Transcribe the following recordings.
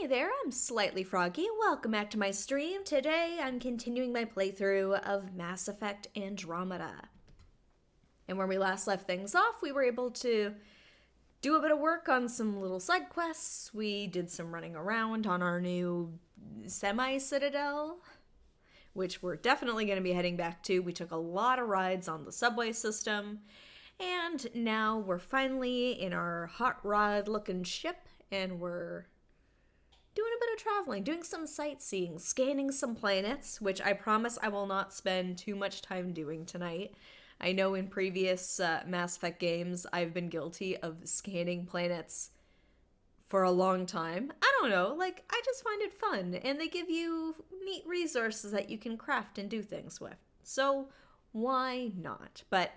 Hey there, I'm Slightly Froggy. Welcome back to my stream. Today I'm continuing my playthrough of Mass Effect Andromeda. And when we last left things off, we were able to do a bit of work on some little side quests. We did some running around on our new semi-citadel, which we're definitely going to be heading back to. We took a lot of rides on the subway system. And now we're finally in our hot rod looking ship, and we're doing a bit of traveling, doing some sightseeing, scanning some planets, which I promise I will not spend too much time doing tonight. I know in previous Mass Effect games, I've been guilty of scanning planets for a long time. I don't know, I just find it fun, and they give you neat resources that you can craft and do things with. So, why not? But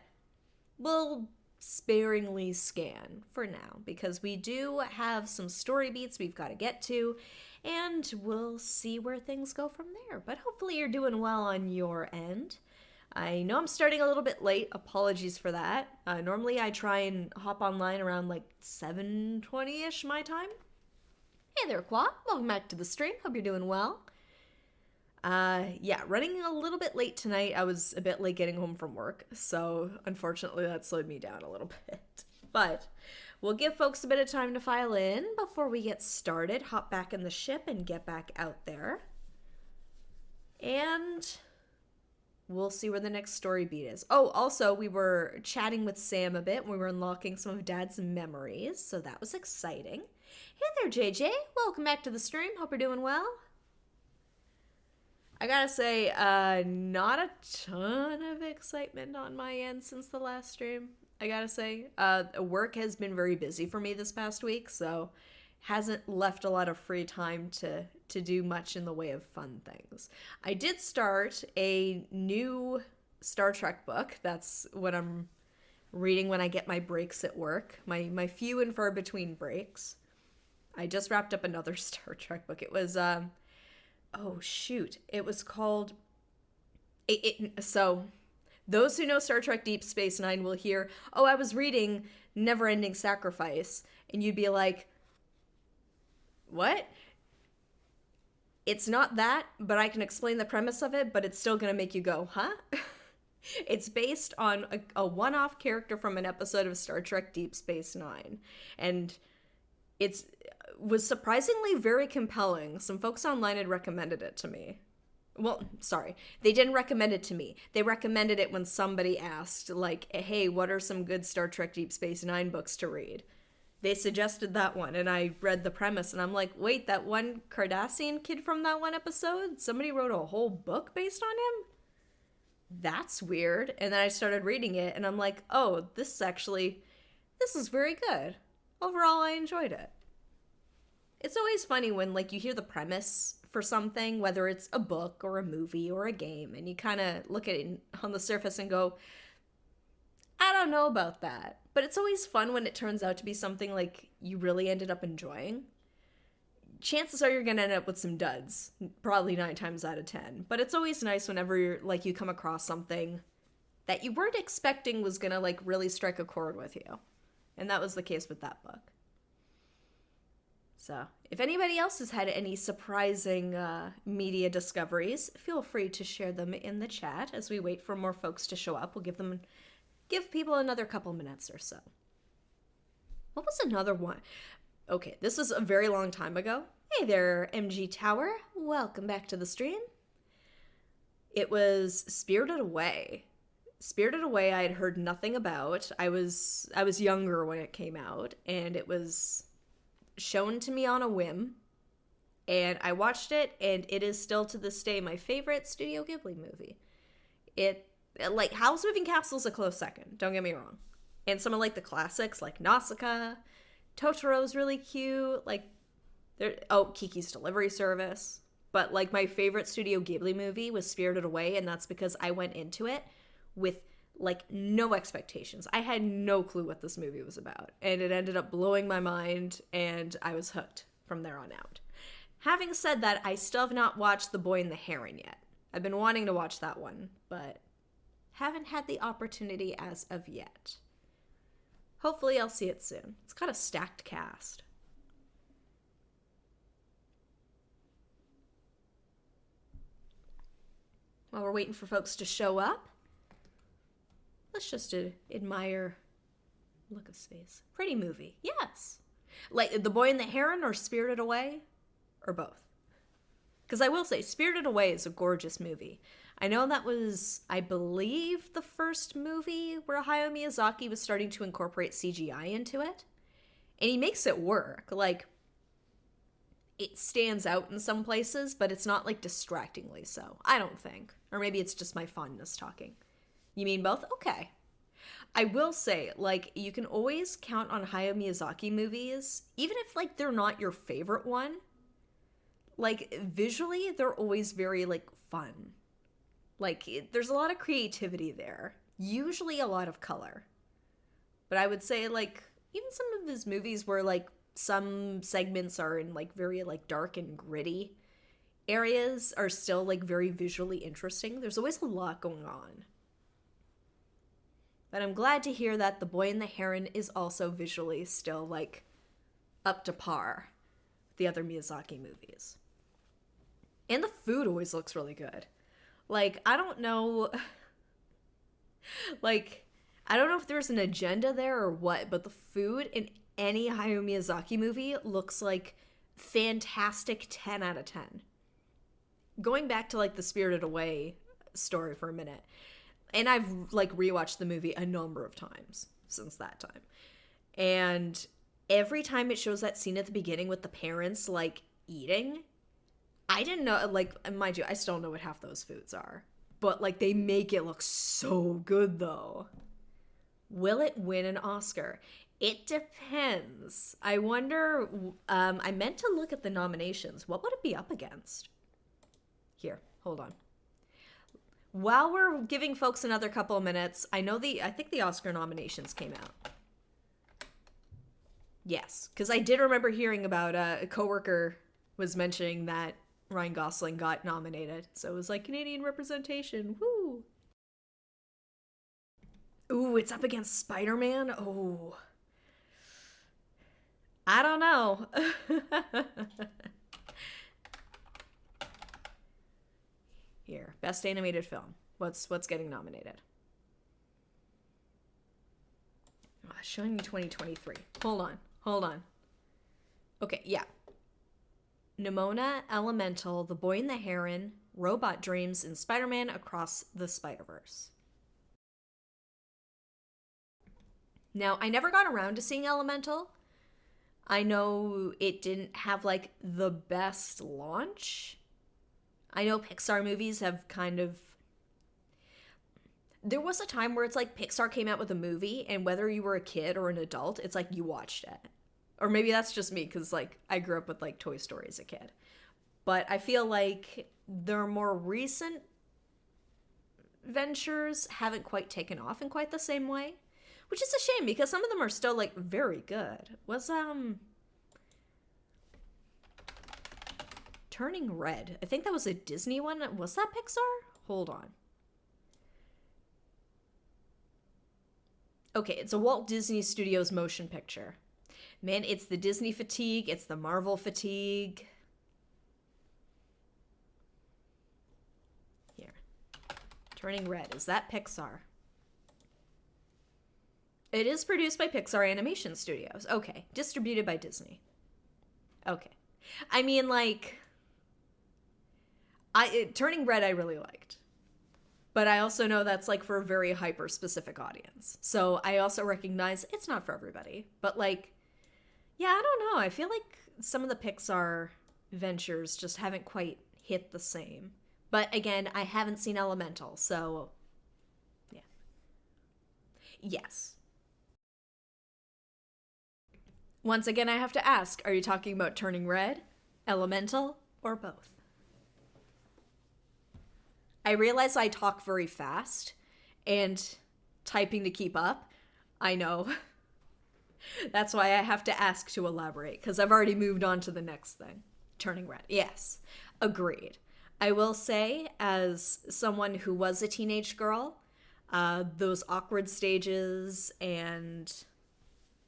we'll sparingly scan for now, because we do have some story beats we've got to get to, and we'll see where things go from there. But hopefully you're doing well on your end. I know I'm starting a little bit late. Apologies for that. Normally I try and hop online around 7:20ish my time. Hey there, Qua. Welcome back to the stream. Hope you're doing well. Running a little bit late tonight. I was a bit late getting home from work, so unfortunately that slowed me down a little bit. But we'll give folks a bit of time to file in before we get started, hop back in the ship and get back out there. And we'll see where the next story beat is. Oh, also, we were chatting with Sam a bit. We were unlocking some of Dad's memories, so that was exciting. Hey there, JJ. Welcome back to the stream. Hope you're doing well. I gotta say, not a ton of excitement on my end since the last stream. I gotta say, work has been very busy for me this past week, so hasn't left a lot of free time to do much in the way of fun things. I did start a new Star Trek book. That's what I'm reading when I get my breaks at work, my few and far between breaks. I just wrapped up another Star Trek book. It was, it was called... So, those who know Star Trek Deep Space Nine will hear, oh, I was reading Never-Ending Sacrifice, and you'd be like, what? It's not that, but I can explain the premise of it, but it's still gonna make you go, huh? It's based on a one-off character from an episode of Star Trek Deep Space Nine, and was surprisingly very compelling. Some folks online had recommended it to me. Well, sorry, they didn't recommend it to me. They recommended it when somebody asked, hey, what are some good Star Trek Deep Space Nine books to read? They suggested that one, and I read the premise, and I'm like, wait, that one Cardassian kid from that one episode? Somebody wrote a whole book based on him? That's weird. And then I started reading it, and I'm like, oh, this is very good. Overall, I enjoyed it. It's always funny when, you hear the premise for something, whether it's a book or a movie or a game, and you kind of look at it on the surface and go, I don't know about that. But it's always fun when it turns out to be something, you really ended up enjoying. Chances are you're going to end up with some duds, probably 9 times out of 10. But it's always nice whenever you come across something that you weren't expecting was going to, really strike a chord with you. And that was the case with that book. So, if anybody else has had any surprising media discoveries, feel free to share them in the chat as we wait for more folks to show up. We'll give people another couple minutes or so. What was another one? Okay, this was a very long time ago. Hey there, MG Tower. Welcome back to the stream. It was Spirited Away. Spirited Away I had heard nothing about. I was younger when it came out, and it was shown to me on a whim, and I watched it, and it is still to this day my favorite Studio Ghibli movie. Howl's Moving Castle is a close second, don't get me wrong. And some of the classics like Nausicaa, Totoro's really cute, Kiki's Delivery Service. But my favorite Studio Ghibli movie was Spirited Away, and that's because I went into it with no expectations. I had no clue what this movie was about, and it ended up blowing my mind, and I was hooked from there on out. Having said that, I still have not watched The Boy and the Heron yet. I've been wanting to watch that one, but haven't had the opportunity as of yet. Hopefully I'll see it soon. It's got a stacked cast. while we're waiting for folks to show up, let's just admire Look of Space. Pretty movie. Yes. Like The Boy and the Heron or Spirited Away? Or both? Because I will say, Spirited Away is a gorgeous movie. I know that was, I believe, the first movie where Hayao Miyazaki was starting to incorporate CGI into it. And he makes it work. Like, it stands out in some places, but it's not, like, distractingly so. I don't think. Or maybe it's just my fondness talking. You mean both? Okay. I will say, like, you can always count on Hayao Miyazaki movies, even if, like, they're not your favorite one. Like, visually, they're always very, like, fun. Like, there's a lot of creativity there. Usually a lot of color. But I would say, like, even some of his movies where, like, some segments are in, like, very, like, dark and gritty areas are still, like, very visually interesting. There's always a lot going on. But I'm glad to hear that The Boy and the Heron is also visually still, like, up to par with the other Miyazaki movies. And the food always looks really good. Like, I don't know... like, I don't know if there's an agenda there or what, but the food in any Hayao Miyazaki movie looks like fantastic 10 out of 10. Going back to, like, the Spirited Away story for a minute, and I've, like, rewatched the movie a number of times since that time. And every time it shows that scene at the beginning with the parents, like, eating, I didn't know, like, mind you, I still don't know what half those foods are. But, like, they make it look so good, though. Will it win an Oscar? It depends. I wonder, I meant to look at the nominations. What would it be up against? Here, hold on. While we're giving folks another couple of minutes, I think the Oscar nominations came out. Yes, because I did remember hearing about a coworker was mentioning that Ryan Gosling got nominated. So it was like Canadian representation. Woo! Ooh, it's up against Spider-Man? Oh. I don't know. Here, best animated film. What's getting nominated? Oh, showing me 2023. Hold on. Okay, yeah. Nimona, Elemental, The Boy and the Heron, Robot Dreams, and Spider-Man Across the Spider-Verse. Now, I never got around to seeing Elemental. I know it didn't have, like, the best launch. I know Pixar movies have kind of... There was a time where it's like Pixar came out with a movie, and whether you were a kid or an adult, it's like you watched it. Or maybe that's just me, because, like, I grew up with, like, Toy Story as a kid. But I feel like their more recent ventures haven't quite taken off in quite the same way. Which is a shame, because some of them are still, like, very good. Was, Turning Red. I think that was a Disney one. Was that Pixar? Hold on. Okay, it's a Walt Disney Studios motion picture. Man, it's the Disney fatigue. It's the Marvel fatigue. Here. Turning Red. Is that Pixar? It is produced by Pixar Animation Studios. Okay. Distributed by Disney. Okay. I mean, like... Turning Red I really liked. But I also know that's, like, for a very hyper-specific audience. So I also recognize it's not for everybody. But, like, yeah, I don't know. I feel like some of the Pixar ventures just haven't quite hit the same. But, again, I haven't seen Elemental, so... yeah. Yes. Once again, I have to ask, are you talking about Turning Red, Elemental, or both? I realize I talk very fast, and typing to keep up, I know. That's why I have to ask to elaborate, because I've already moved on to the next thing. Turning Red. Yes, agreed. I will say, as someone who was a teenage girl, those awkward stages and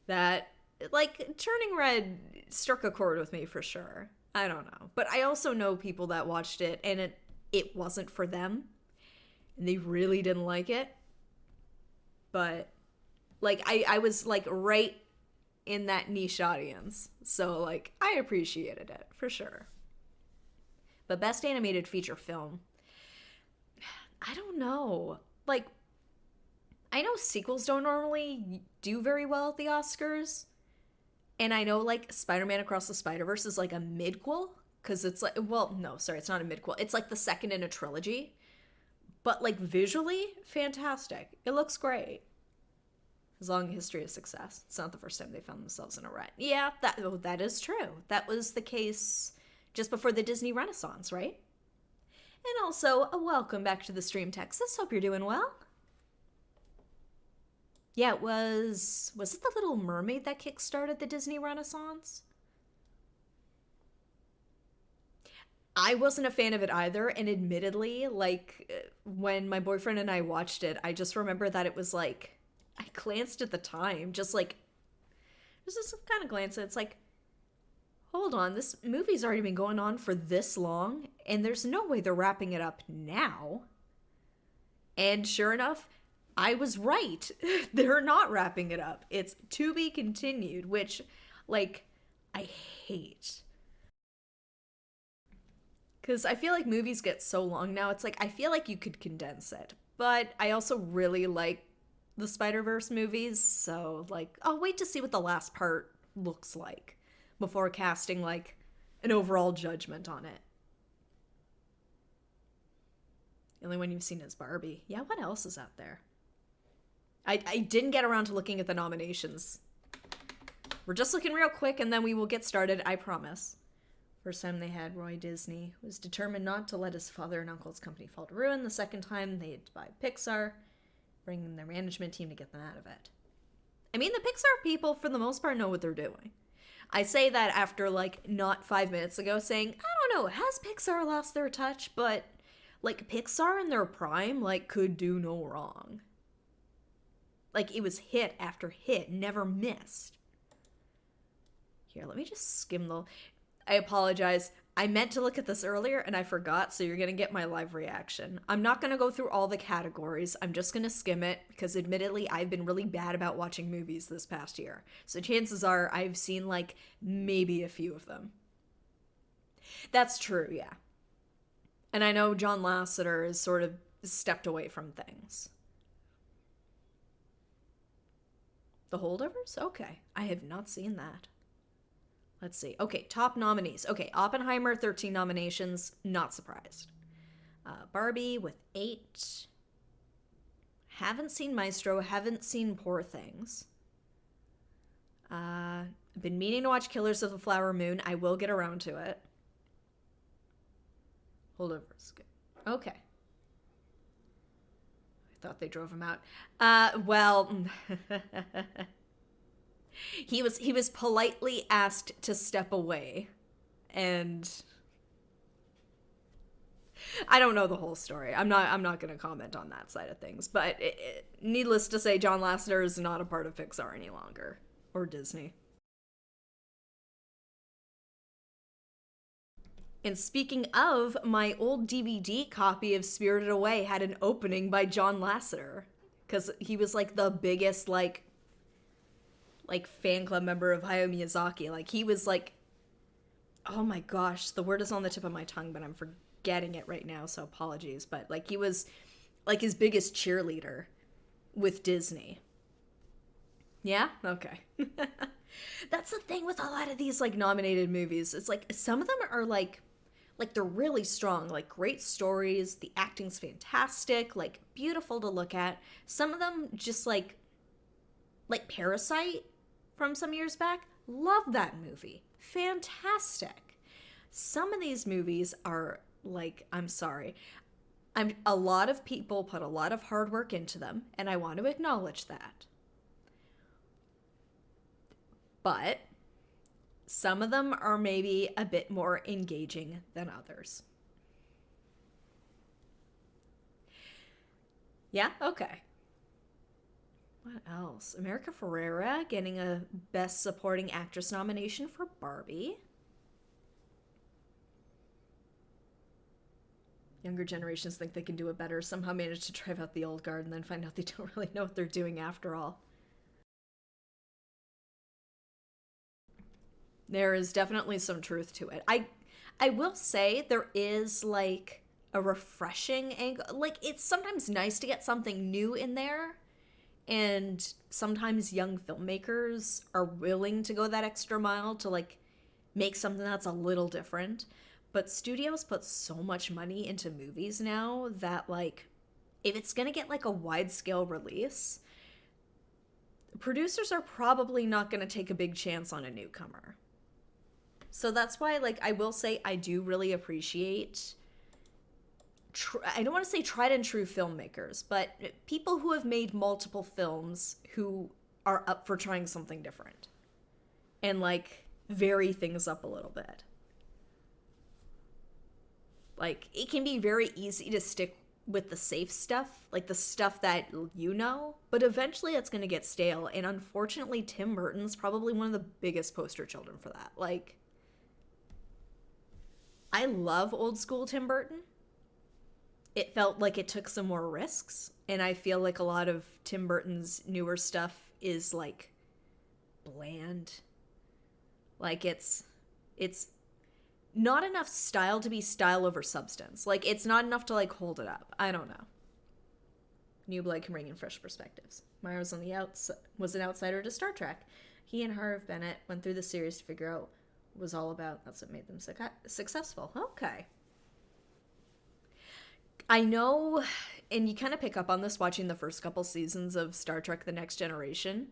that, like, Turning Red struck a chord with me for sure. I don't know. But I also know people that watched it, and it wasn't for them. and they really didn't like it. But like I was like right in that niche audience. So like I appreciated it for sure. But best animated feature film, I don't know. Like I know sequels don't normally do very well at the Oscars. And I know like Spider-Man Across the Spider-Verse is like a midquel because it's like, well, no, sorry, it's not a midquel. It's like the second in a trilogy. But like visually, fantastic. It looks great. His long history of success. It's not the first time they found themselves in a rut. Yeah, that is true. That was the case just before the Disney Renaissance, right? And also, a welcome back to the stream, Texas. Hope you're doing well. Yeah, it was it The Little Mermaid that kickstarted the Disney Renaissance? I wasn't a fan of it either, and admittedly, like when my boyfriend and I watched it, I just remember that it was like I glanced at the time, just kind of glance. It's like, hold on, this movie's already been going on for this long, and there's no way they're wrapping it up now. And sure enough, I was right. They're not wrapping it up. It's to be continued, which, like, I hate. Because I feel like movies get so long now, it's like, I feel like you could condense it. But I also really like the Spider-Verse movies, so, like, I'll wait to see what the last part looks like before casting, like, an overall judgment on it. The only one you've seen is Barbie. Yeah, what else is out there? I didn't get around to looking at the nominations. We're just looking real quick, and then we will get started, I promise. First time they had Roy Disney was determined not to let his father and uncle's company fall to ruin. The second time they had to buy Pixar, bringing their management team to get them out of it. I mean, the Pixar people, for the most part, know what they're doing. I say that after, like, not 5 minutes ago saying, I don't know, has Pixar lost their touch? But, like, Pixar in their prime, like, could do no wrong. Like, it was hit after hit, never missed. Here, let me just skim the... I apologize. I meant to look at this earlier and I forgot, so you're going to get my live reaction. I'm not going to go through all the categories. I'm just going to skim it because admittedly I've been really bad about watching movies this past year. So chances are I've seen like maybe a few of them. That's true, yeah. And I know John Lasseter has sort of stepped away from things. The Holdovers? Okay. I have not seen that. Let's see. Okay, top nominees. Okay, Oppenheimer, 13 nominations. Not surprised. Barbie with 8. Haven't seen Maestro. Haven't seen Poor Things. I've been meaning to watch Killers of the Flower Moon. I will get around to it. Holdovers. Okay. I thought they drove him out. Well... He was politely asked to step away, and I don't know the whole story. I'm not going to comment on that side of things, but needless to say, John Lasseter is not a part of Pixar any longer, or Disney. And speaking of, my old DVD copy of Spirited Away had an opening by John Lasseter, because he was like the biggest like fan club member of Hayao Miyazaki. Like, he was like, oh my gosh, the word is on the tip of my tongue, but I'm forgetting it right now, so apologies. But, like, he was, like, his biggest cheerleader with Disney. Yeah? Okay. That's the thing with a lot of these, like, nominated movies. It's like, some of them are, like, they're really strong. Like, great stories. The acting's fantastic. Like, beautiful to look at. Some of them just, like Parasite from some years back. Love that movie. Fantastic. Some of these movies are like, I'm sorry. A lot of people put a lot of hard work into them, and I want to acknowledge that. But some of them are maybe a bit more engaging than others. Yeah? Okay. What else? America Ferrera getting a Best Supporting Actress nomination for Barbie. younger generations think they can do it better, somehow manage to drive out the old guard and then find out they don't really know what they're doing after all. There is definitely some truth to it. I will say there is like a refreshing angle. Like, it's sometimes nice to get something new in there, and sometimes young filmmakers are willing to go that extra mile to like make something that's a little different. But studios put so much money into movies now that, like, if it's gonna get like a wide scale release, producers are probably not gonna take a big chance on a newcomer. So that's why, like, I will say I do really appreciate, I don't want to say tried and true filmmakers, but people who have made multiple films who are up for trying something different and, like, vary things up a little bit. Like, it can be very easy to stick with the safe stuff, like the stuff that you know, but eventually it's going to get stale. And unfortunately, Tim Burton's probably one of the biggest poster children for that. Like, I love old school Tim Burton. It felt like it took some more risks, and I feel like a lot of Tim Burton's newer stuff is like bland. Like, it's not enough style to be style over substance. Like, it's not enough to like hold it up. I don't know. New blood can bring in fresh perspectives. Meyer was was an outsider to Star Trek. He and Harv Bennett went through the series to figure out what it was all about. That's what made them successful. Okay. I know, and you kind of pick up on this watching the first couple seasons of Star Trek The Next Generation.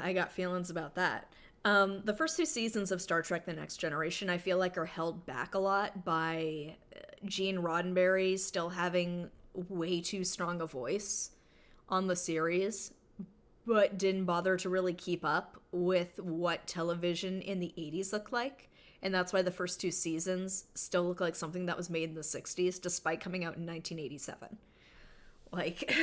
I got feelings about that. The first 2 seasons of Star Trek The Next Generation, I feel like, are held back a lot by Gene Roddenberry still having way too strong a voice on the series, but didn't bother to really keep up with what television in the 80s looked like. And that's why the first 2 seasons still look like something that was made in the 60s, despite coming out in 1987. Like,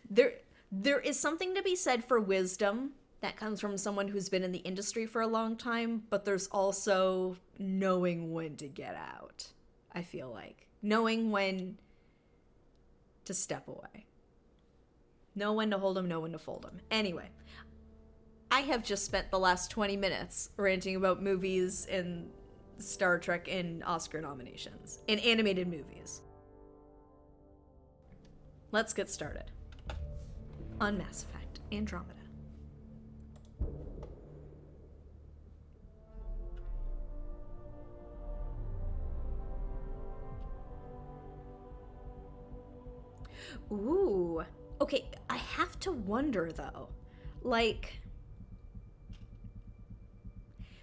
there is something to be said for wisdom that comes from someone who's been in the industry for a long time, but there's also knowing when to get out, I feel like. Knowing when to step away. Know when to hold them, know when to fold them. Anyway, I have just spent the last 20 minutes ranting about movies and Star Trek and Oscar nominations in animated movies. Let's get started on Mass Effect Andromeda. Ooh. Okay, I have to wonder though. Like,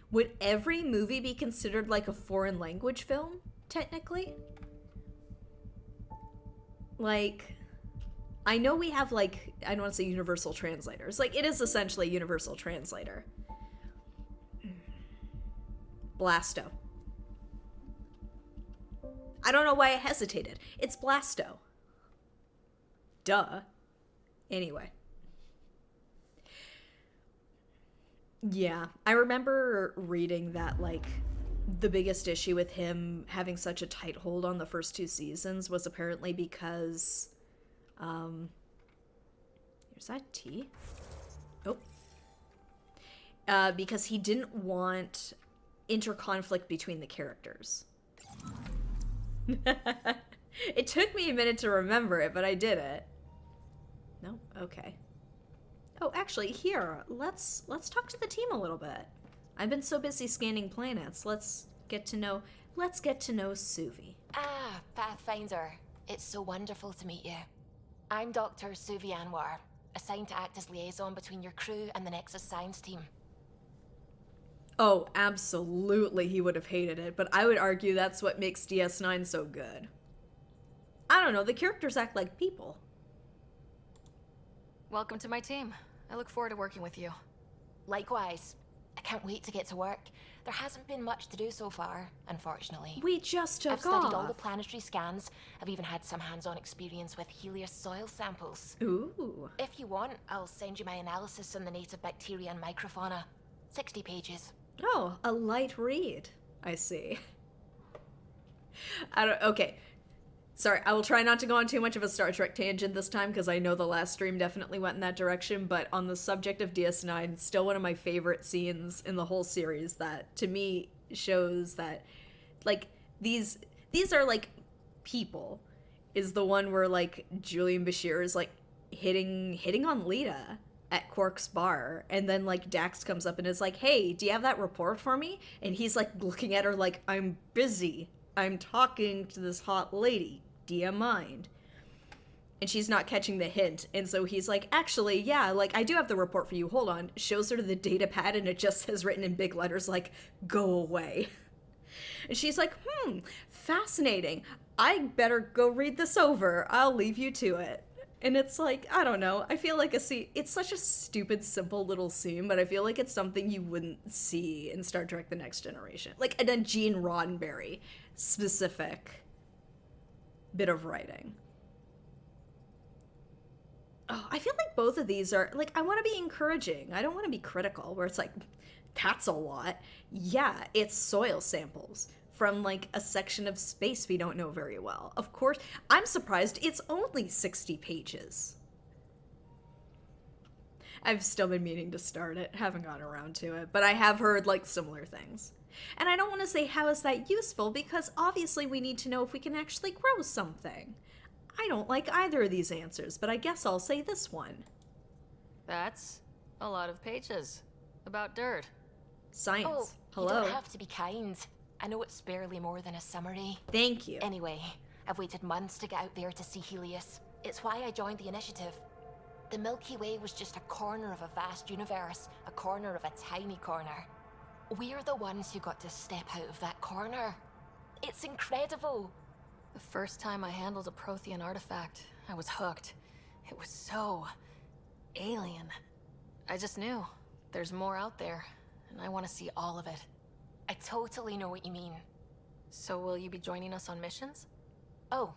would every movie be considered like a foreign language film, technically? Like, I know we have, like, I don't want to say universal translators. Like, it is essentially a universal translator. Blasto. I don't know why I hesitated. It's Blasto. Duh. Anyway. Yeah, I remember reading that, like, the biggest issue with him having such a tight hold on the first 2 seasons was apparently because, here's that tea. Oh. Because he didn't want interconflict between the characters. It took me a minute to remember it, but I did it. No? Okay. Oh, actually, here, let's talk to the team a little bit. I've been so busy scanning planets. Let's get to know Suvi. Ah, Pathfinder. It's so wonderful to meet you. I'm Dr. Suvi Anwar, assigned to act as liaison between your crew and the Nexus Science team. Oh, absolutely he would have hated it, but I would argue that's what makes DS9 so good. I don't know, the characters act like people. Welcome to my team. I look forward to working with you. Likewise. I can't wait to get to work. There hasn't been much to do so far, unfortunately. We just took I've studied off. all the planetary scans. I've even had some hands-on experience with Helios soil samples. Ooh. If you want, I'll send you my analysis on the native bacteria and microfauna. 60 pages. Oh, a light read. I see. Okay. Sorry, I will try not to go on too much of a Star Trek tangent this time because I know the last stream definitely went in that direction, but on the subject of DS9, still one of my favorite scenes in the whole series that to me shows that like these are like people is the one where like Julian Bashir is like hitting on Lita at Quark's bar, and then like Dax comes up and is like, "Hey, do you have that report for me?" And he's like looking at her like, "I'm busy. I'm talking to this hot lady. Do you mind?" And she's not catching the hint, and so he's like, "Actually, yeah, like I do have the report for you. Hold on." Shows her the data pad, and it just says written in big letters like, "Go away." And she's like, fascinating. I better go read this over. I'll leave you to it. And it's like, I don't know. I feel like it's such a stupid, simple little scene, but I feel like it's something you wouldn't see in Star Trek The Next Generation. Like a Gene Roddenberry specific bit of writing. Oh, I feel like both of these are, like, I want to be encouraging. I don't want to be critical, where it's like, that's a lot. Yeah, it's soil samples from, like, a section of space we don't know very well. Of course, I'm surprised it's only 60 pages. I've still been meaning to start it, haven't gotten around to it, but I have heard, like, similar things. And I don't want to say how is that useful, because obviously we need to know if we can actually grow something. I don't like either of these answers, but I guess I'll say this one. That's a lot of pages. About dirt. Science. Oh, Hello. you don't have to be kind. I know it's barely more than a summary. Thank you. Anyway, I've waited months to get out there to see Helios. It's why I joined the initiative. The Milky Way was just a corner of a vast universe, a corner of a tiny corner. We're the ones who got to step out of that corner. It's incredible. The first time I handled a Prothean artifact, I was hooked. It was so alien. I just knew there's more out there, and I want to see all of it. I totally know what you mean. So will you be joining us on missions? Oh,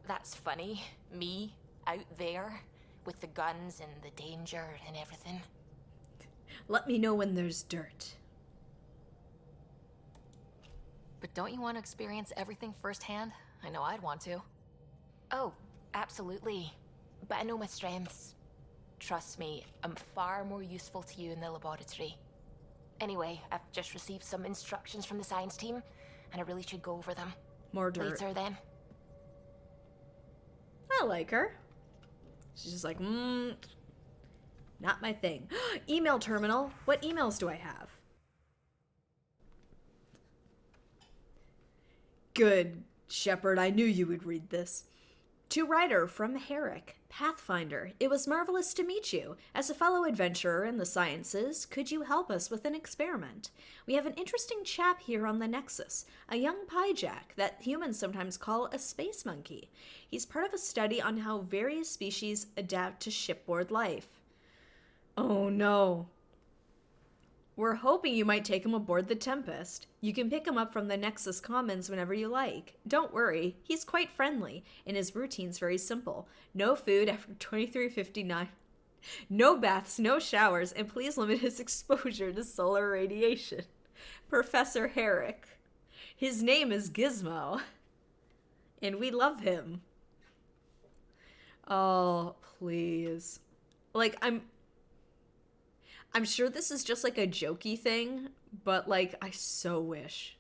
that's funny. Me, out there, with the guns and the danger and everything. Let me know when there's dirt. But don't you want to experience everything firsthand? I know I'd want to. Oh, absolutely. But I know my strengths. Trust me, I'm far more useful to you in the laboratory. Anyway, I've just received some instructions from the science team, and I really should go over them. More dirt. Later, then. I like her. She's just like, not my thing. Email terminal. What emails do I have? Good, Shepard. I knew you would read this. To writer from Herrick, Pathfinder, it was marvelous to meet you. As a fellow adventurer in the sciences, could you help us with an experiment? We have an interesting chap here on the Nexus, a young pyjak that humans sometimes call a space monkey. He's part of a study on how various species adapt to shipboard life. Oh no. We're hoping you might take him aboard the Tempest. You can pick him up from the Nexus Commons whenever you like. Don't worry, he's quite friendly, and his routine's very simple. No food after 23:59. No baths, no showers, and please limit his exposure to solar radiation. Professor Herrick. His name is Gizmo. And we love him. Oh, please. Like, I'm sure this is just like a jokey thing, but like, I so wish.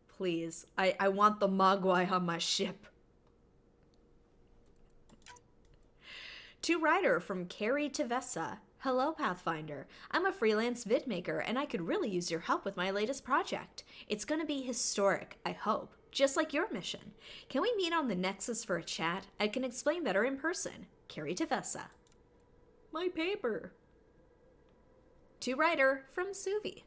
Please. I want the Mogwai on my ship. To writer from Carrie Tavessa. Hello, Pathfinder. I'm a freelance vidmaker, and I could really use your help with my latest project. It's gonna be historic, I hope, just like your mission. Can we meet on the Nexus for a chat? I can explain better in person. Carrie Tavessa. My paper. To writer from Suvi.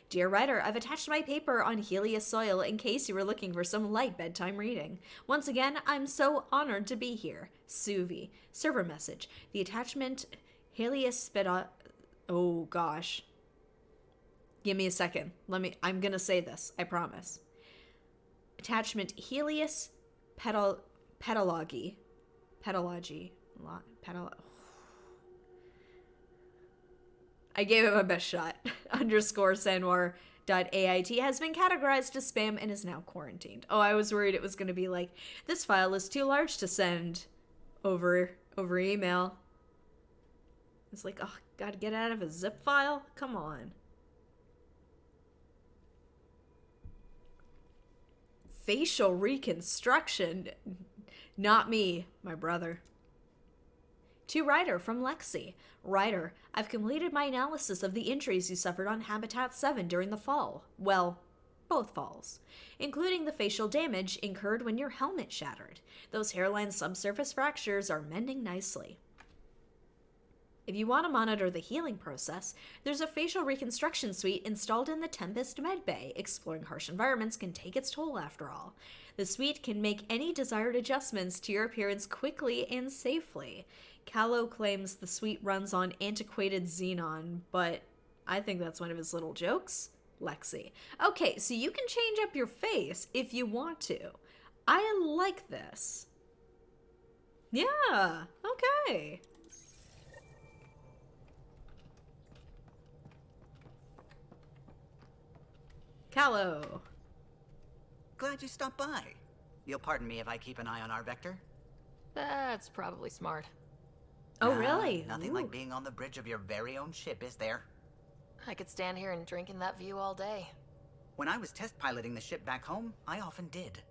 Dear writer, I've attached my paper on Helios soil in case you were looking for some light bedtime reading. Once again, I'm so honored to be here. Suvi. Server message. The attachment Helios oh gosh. Give me a second. I'm gonna say this. I promise. Attachment Helios pedology. I gave it my best shot. Underscore Sanwar.ait has been categorized as spam and is now quarantined. Oh, I was worried it was going to be like, this file is too large to send over email. It's like, oh, gotta get out of a zip file? Come on. Facial reconstruction. Not me, my brother. To Ryder from Lexi. Ryder, I've completed my analysis of the injuries you suffered on Habitat 7 during the fall. Well, both falls. Including the facial damage incurred when your helmet shattered. Those hairline subsurface fractures are mending nicely. If you want to monitor the healing process, there's a facial reconstruction suite installed in the Tempest Medbay. Exploring harsh environments can take its toll after all. The suite can make any desired adjustments to your appearance quickly and safely. Callow claims the suite runs on antiquated xenon, but I think that's one of his little jokes. Lexi. Okay, so you can change up your face if you want to. I like this. Yeah, okay. Callow. Glad you stopped by. You'll pardon me if I keep an eye on our vector. That's probably smart. Oh, really? Nothing Ooh. like being on the bridge of your very own ship, is there? I could stand here and drink in that view all day. When I was test piloting the ship back home, I often did.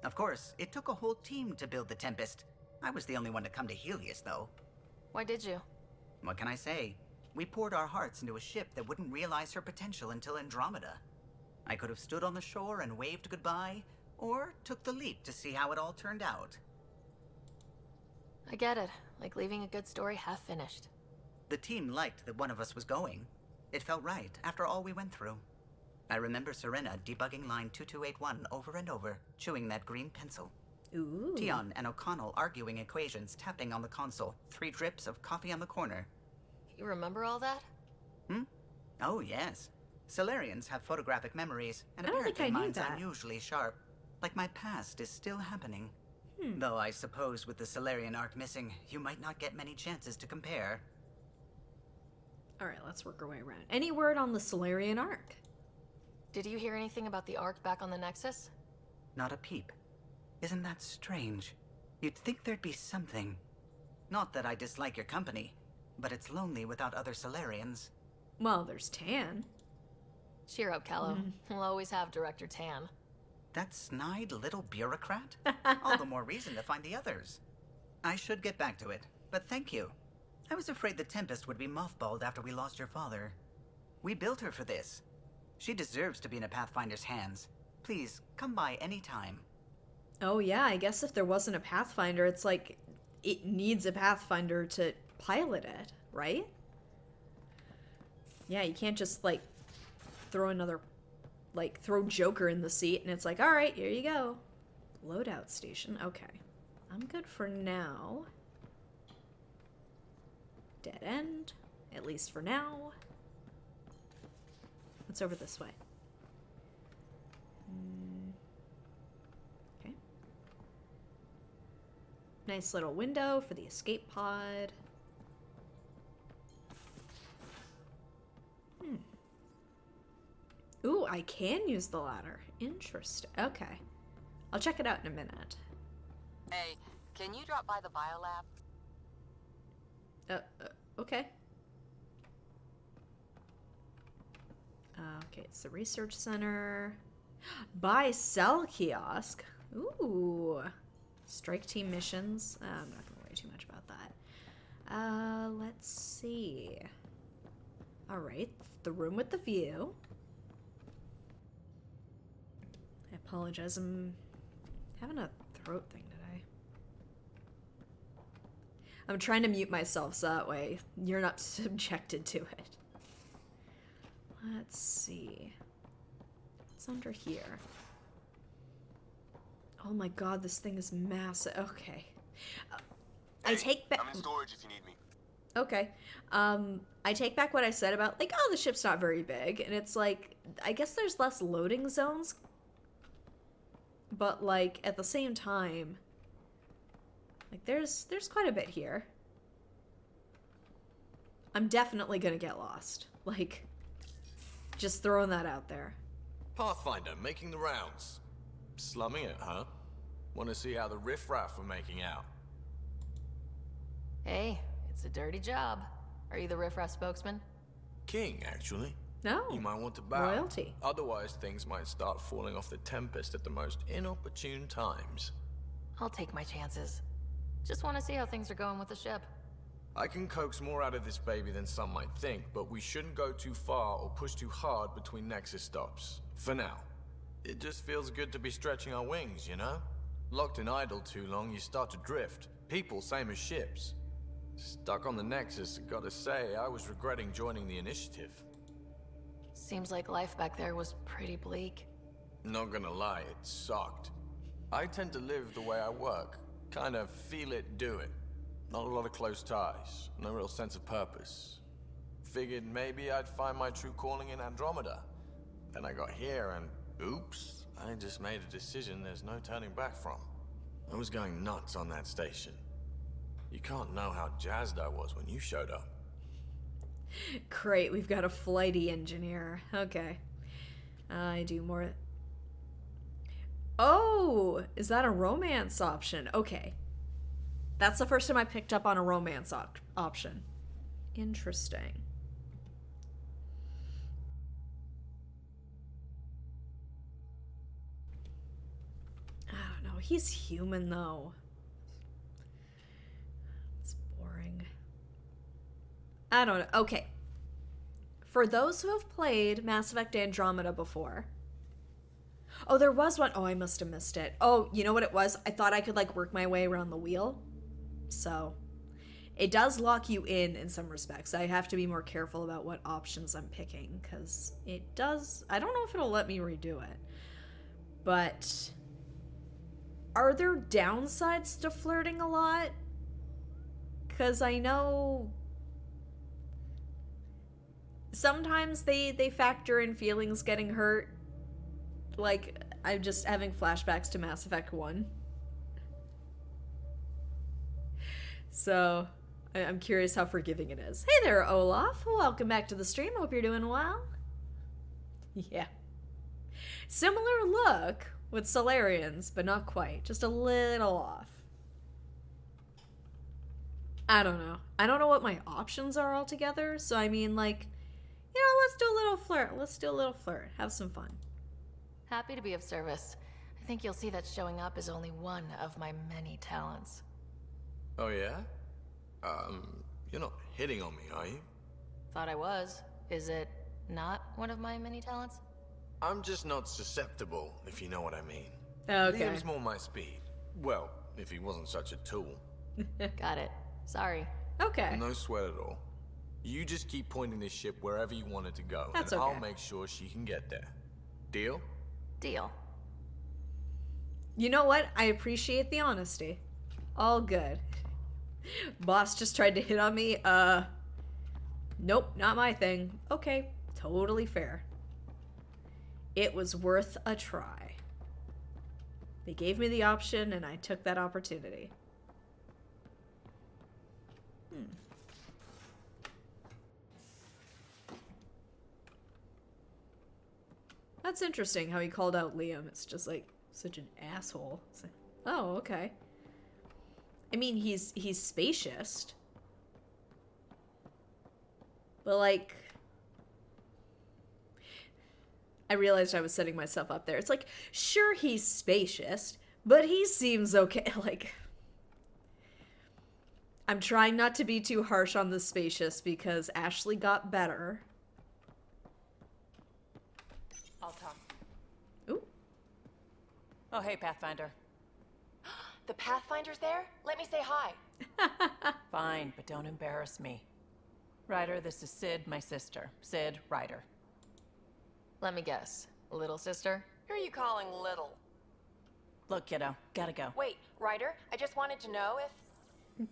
Of course, it took a whole team to build the Tempest. I was the only one to come to Helios, though. Why did you? What can I say? We poured our hearts into a ship that wouldn't realize her potential until Andromeda. I could have stood on the shore and waved goodbye, or took the leap to see how it all turned out. I get it. Like leaving a good story half finished. The team liked that one of us was going. It felt right after all we went through. I remember Serena debugging line 2281 over and over, chewing that green pencil. Ooh. Tion and O'Connell arguing equations, tapping on the console, 3 drips of coffee on the corner. You remember all that? Oh, yes. Solarians have photographic memories, and I don't think apparently I knew mine's that. unusually sharp. Like my past is still happening. Though I suppose with the Solarian arc missing, you might not get many chances to compare. Alright, let's work our way around. Any word on the Solarian arc? Did you hear anything about the Ark back on the Nexus? Not a peep. Isn't that strange? You'd think there'd be something. Not that I dislike your company, but it's lonely without other Solarians. Well, there's Tan. Cheer up, Callow. We'll always have Director Tan. That snide little bureaucrat? All the more reason to find the others. I should get back to it, but thank you. I was afraid the Tempest would be mothballed after we lost your father. We built her for this. She deserves to be in a Pathfinder's hands. Please, come by any time. Oh yeah, I guess if there wasn't a Pathfinder, it's like it needs a Pathfinder to pilot it, right? Yeah, you can't just like throw Joker in the seat and it's like, all right, here you go. Loadout station. Okay. I'm good for now. Dead end. At least for now. What's over this way? Okay. Nice little window for the escape pod. Ooh, I can use the ladder. Interesting. Okay. I'll check it out in a minute. Hey, can you drop by the biolab? Okay. Okay, it's the research center. Buy sell kiosk. Ooh. Strike team missions. I'm not gonna worry too much about that. Let's see. Alright, the room with the view. I apologize, I'm having a throat thing today. I'm trying to mute myself so that way you're not subjected to it. Let's see. What's under here? Oh my god, this thing is massive. Okay. I take back. I'm in storage if you need me. Okay. I take back what I said about, like, oh, the ship's not very big. And it's like, I guess there's less loading zones. But, like, at the same time, like, there's quite a bit here. I'm definitely gonna get lost. Like, just throwing that out there. Pathfinder, making the rounds. Slumming it, huh? Want to see how the riffraff are making out? Hey, it's a dirty job. Are you the riffraff spokesman? King, actually. No. You might want to bow. Royalty. Otherwise, things might start falling off the Tempest at the most inopportune times. I'll take my chances. Just want to see how things are going with the ship. I can coax more out of this baby than some might think, but we shouldn't go too far or push too hard between Nexus stops. For now. It just feels good to be stretching our wings, you know? Locked and idle too long, you start to drift. People, same as ships. Stuck on the Nexus, gotta say, I was regretting joining the Initiative. Seems like life back there was pretty bleak. Not gonna lie, it sucked. I tend to live the way I work. Kind of feel it, do it. Not a lot of close ties, no real sense of purpose. Figured maybe I'd find my true calling in Andromeda. Then I got here and, oops, I just made a decision there's no turning back from. I was going nuts on that station. You can't know how jazzed I was when you showed up. Great, we've got a flighty engineer. Okay. I do more... Oh! Is that a romance option? Okay. That's the first time I picked up on a romance option. Interesting. I don't know. He's human, though. It's boring. I don't know. Okay. For those who have played Mass Effect Andromeda before... Oh, there was one. Oh, I must have missed it. Oh, you know what it was? I thought I could, like, work my way around the wheel. So, it does lock you in some respects. I have to be more careful about what options I'm picking, because it does... I don't know if it'll let me redo it. But... Are there downsides to flirting a lot? Because I know... Sometimes they factor in feelings getting hurt. Like, I'm just having flashbacks to Mass Effect 1. So, I'm curious how forgiving it is. Hey there, Olaf. Welcome back to the stream. Hope you're doing well. Yeah. Similar look with Solarians, but not quite. Just a little off. I don't know. I don't know what my options are altogether. So, I mean, like, you know, let's do a little flirt. Let's do a little flirt. Have some fun. Happy to be of service. I think you'll see that showing up is only one of my many talents. Oh yeah? You're not hitting on me, are you? Thought I was. Is it not one of my many talents? I'm just not susceptible, if you know what I mean. Okay. Liam's more my speed. Well, if he wasn't such a tool. Got it. Sorry. Okay. No sweat at all. You just keep pointing this ship wherever you want it to go, That's and okay. I'll make sure she can get there. Deal? Deal. You know what? I appreciate the honesty. All good. Boss just tried to hit on me. Nope, not my thing. Okay, totally fair. It was worth a try. They gave me the option, and I took that opportunity. That's interesting how he called out Liam. It's just like such an asshole. It's like, oh, okay. I mean, he's spacious. But like, I realized I was setting myself up there. It's like, sure, he's spacious, but he seems okay. Like, I'm trying not to be too harsh on the spacious because Ashley got better. I'll talk. Ooh. Oh, hey, Pathfinder. The Pathfinder's there? Let me say hi. Fine, but don't embarrass me. Ryder, this is Sid, my sister. Sid, Ryder. Let me guess. Little sister? Who are you calling little? Look, kiddo, gotta go. Wait, Ryder, I just wanted to know if...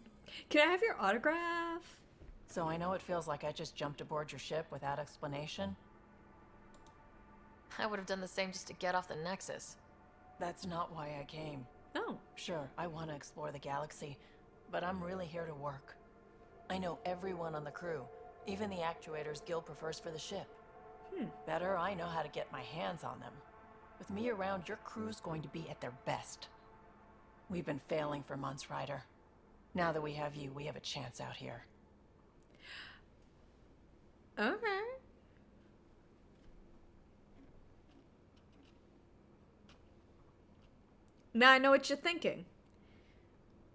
Can I have your autograph? So I know it feels like I just jumped aboard your ship without explanation. I would have done the same just to get off the Nexus. That's not why I came. Oh. Sure, I want to explore the galaxy, but I'm really here to work. I know everyone on the crew. Even the actuators Gil prefers for the ship. Better I know how to get my hands on them. With me around, your crew's going to be at their best. We've been failing for months, Ryder. Now that we have you, we have a chance out here. Okay. Now I know what you're thinking.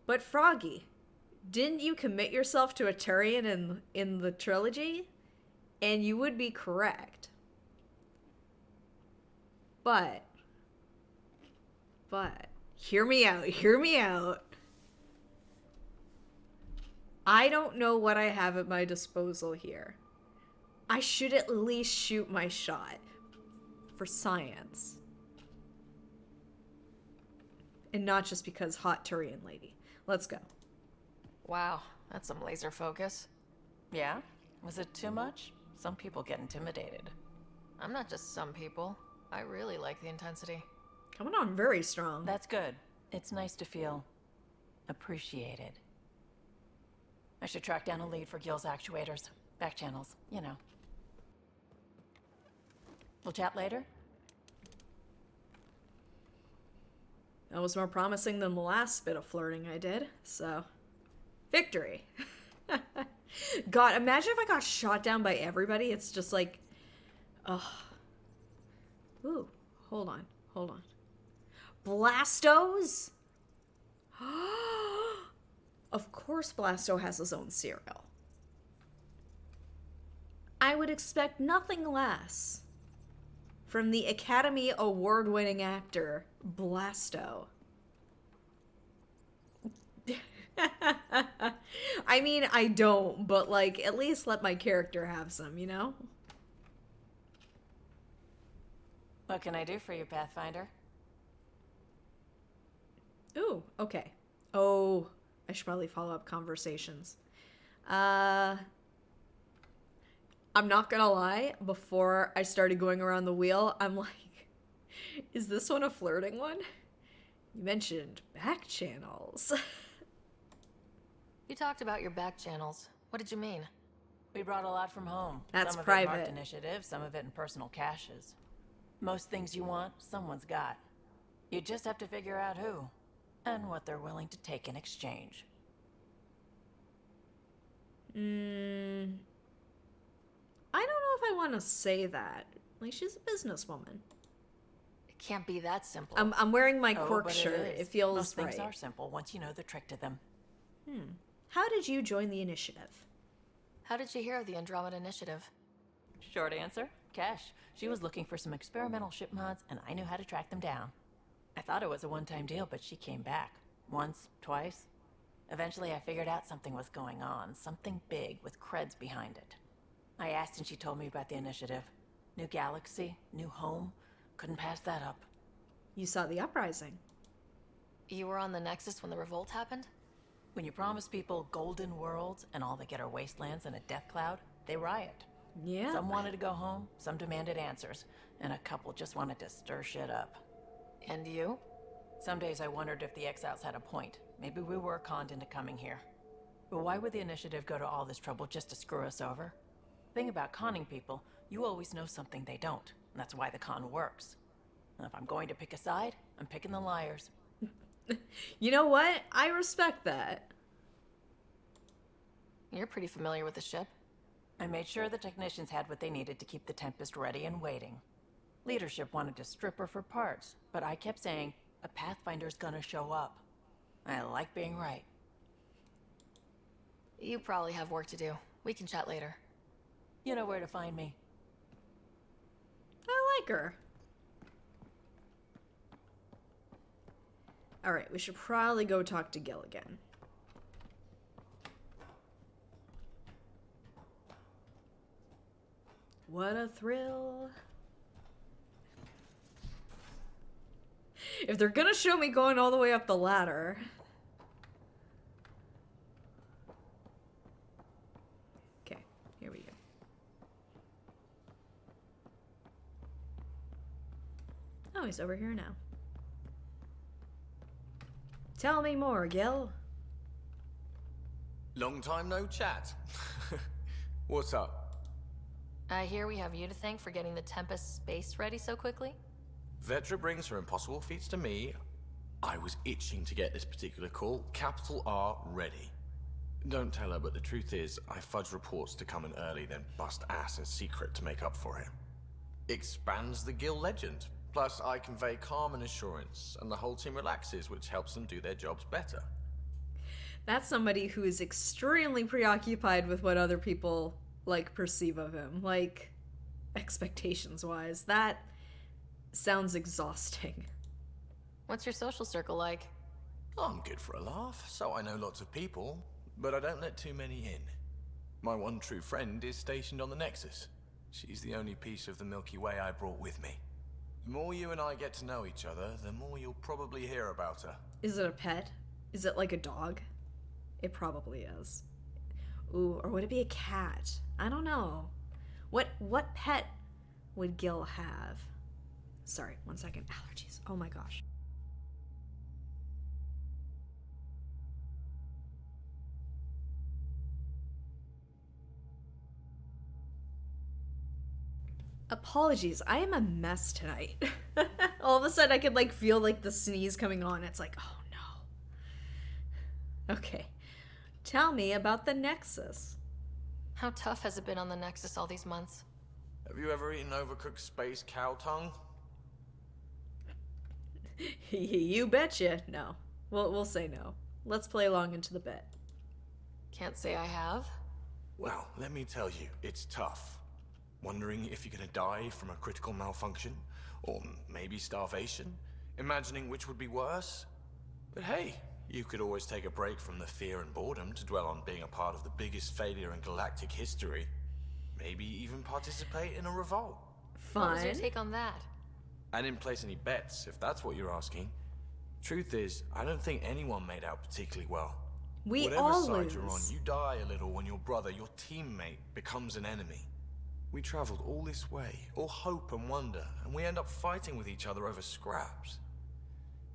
But Froggy, didn't you commit yourself to a Turian in the trilogy? And you would be correct. But, hear me out. I don't know what I have at my disposal here. I should at least shoot my shot. For science. And not just because hot Turian lady. Let's go. Wow, that's some laser focus. Yeah? Was it too much? Some people get intimidated. I'm not just some people. I really like the intensity. Coming on very strong. That's good. It's nice to feel appreciated. I should track down a lead for Gil's actuators. Back channels, you know. We'll chat later? That was more promising than the last bit of flirting I did, so... Victory! God, imagine if I got shot down by everybody. It's just like... Ugh. Ooh, hold on. Blastos? Of course Blasto has his own cereal. I would expect nothing less from the Academy Award-winning actor, Blasto. I mean, I don't, but, like, at least let my character have some, you know? What can I do for you, Pathfinder? Ooh, okay. Oh, I should probably follow up conversations. I'm not gonna lie, before I started going around the wheel, I'm like, is this one a flirting one? You mentioned back channels. You talked about your back channels. What did you mean? We brought a lot from home. That's some of private. it marked initiative, some of it in personal caches. Most things you want, someone's got. You just have to figure out who, and what they're willing to take in exchange. I don't know if I want to say that. Like, she's a businesswoman. It can't be that simple. I'm wearing my Oh, quirk but shirt. is. It feels Most right. things are simple once you know the trick to them. How did you join the initiative? How did you hear of the Andromeda Initiative? Short answer, Cash. She was looking for some experimental ship mods, and I knew how to track them down. I thought it was a one-time deal, but she came back. Once, twice. Eventually, I figured out something was going on. Something big with creds behind it. I asked and she told me about the initiative. New galaxy, new home. Couldn't pass that up. You saw the uprising. You were on the Nexus when the revolt happened? When you promise people golden worlds and all they get are wastelands and a death cloud, they riot. Yeah. Some wanted to go home, some demanded answers, and a couple just wanted to stir shit up. And you? Some days I wondered if the exiles had a point. Maybe we were conned into coming here. But why would the initiative go to all this trouble just to screw us over? Thing about conning people, you always know something they don't, and that's why the con works. And if I'm going to pick a side, I'm picking the liars. You know what? I respect that. You're pretty familiar with the ship. I made sure the technicians had what they needed to keep the Tempest ready and waiting. Leadership wanted to strip her for parts, but I kept saying, a Pathfinder's gonna show up. I like being right. You probably have work to do. We can chat later. You know where to find me. I like her. Alright, we should probably go talk to Gil again. What a thrill. If they're gonna show me going all the way up the ladder... Okay, here we go. Oh, he's over here now. Tell me more, Gil. Long time no chat. What's up? I hear we have you to thank for getting the Tempest space ready so quickly. Vetra brings her impossible feats to me. I was itching to get this particular call, capital R, ready. Don't tell her, but the truth is, I fudge reports to come in early, then bust ass in secret to make up for it. Expands the guild legend. Plus, I convey calm and assurance, and the whole team relaxes, which helps them do their jobs better. That's somebody who is extremely preoccupied with what other people, like, perceive of him. Like, expectations-wise. That sounds exhausting. What's your social circle like? I'm good for a laugh, so I know lots of people, but I don't let too many in. My one true friend is stationed on the Nexus. She's the only piece of the Milky Way I brought with me. The more you and I get to know each other, the more you'll probably hear about her. Is it a pet? Is it like a dog? It probably is. Ooh, or would it be a cat? I don't know. What pet would Gil have? Sorry, 1 second. Allergies. Oh my gosh. Apologies, I am a mess tonight. All of a sudden I could like feel like the sneeze coming on. It's like, oh no. Okay. Tell me about the Nexus. How tough has it been on the Nexus all these months? Have you ever eaten overcooked space cow tongue? You betcha. No. We'll say no. Let's play along into the bit. Can't say I have. Well, let me tell you, it's tough. Wondering if you're gonna die from a critical malfunction, or maybe starvation, imagining which would be worse. But hey, you could always take a break from the fear and boredom to dwell on being a part of the biggest failure in galactic history. Maybe even participate in a revolt. What was Fun. your take on that? I didn't place any bets, if that's what you're asking. Truth is, I don't think anyone made out particularly well. We Whatever all side lose. you're on, you die a little when your brother, your teammate, becomes an enemy. We traveled all this way, all hope and wonder, and we end up fighting with each other over scraps.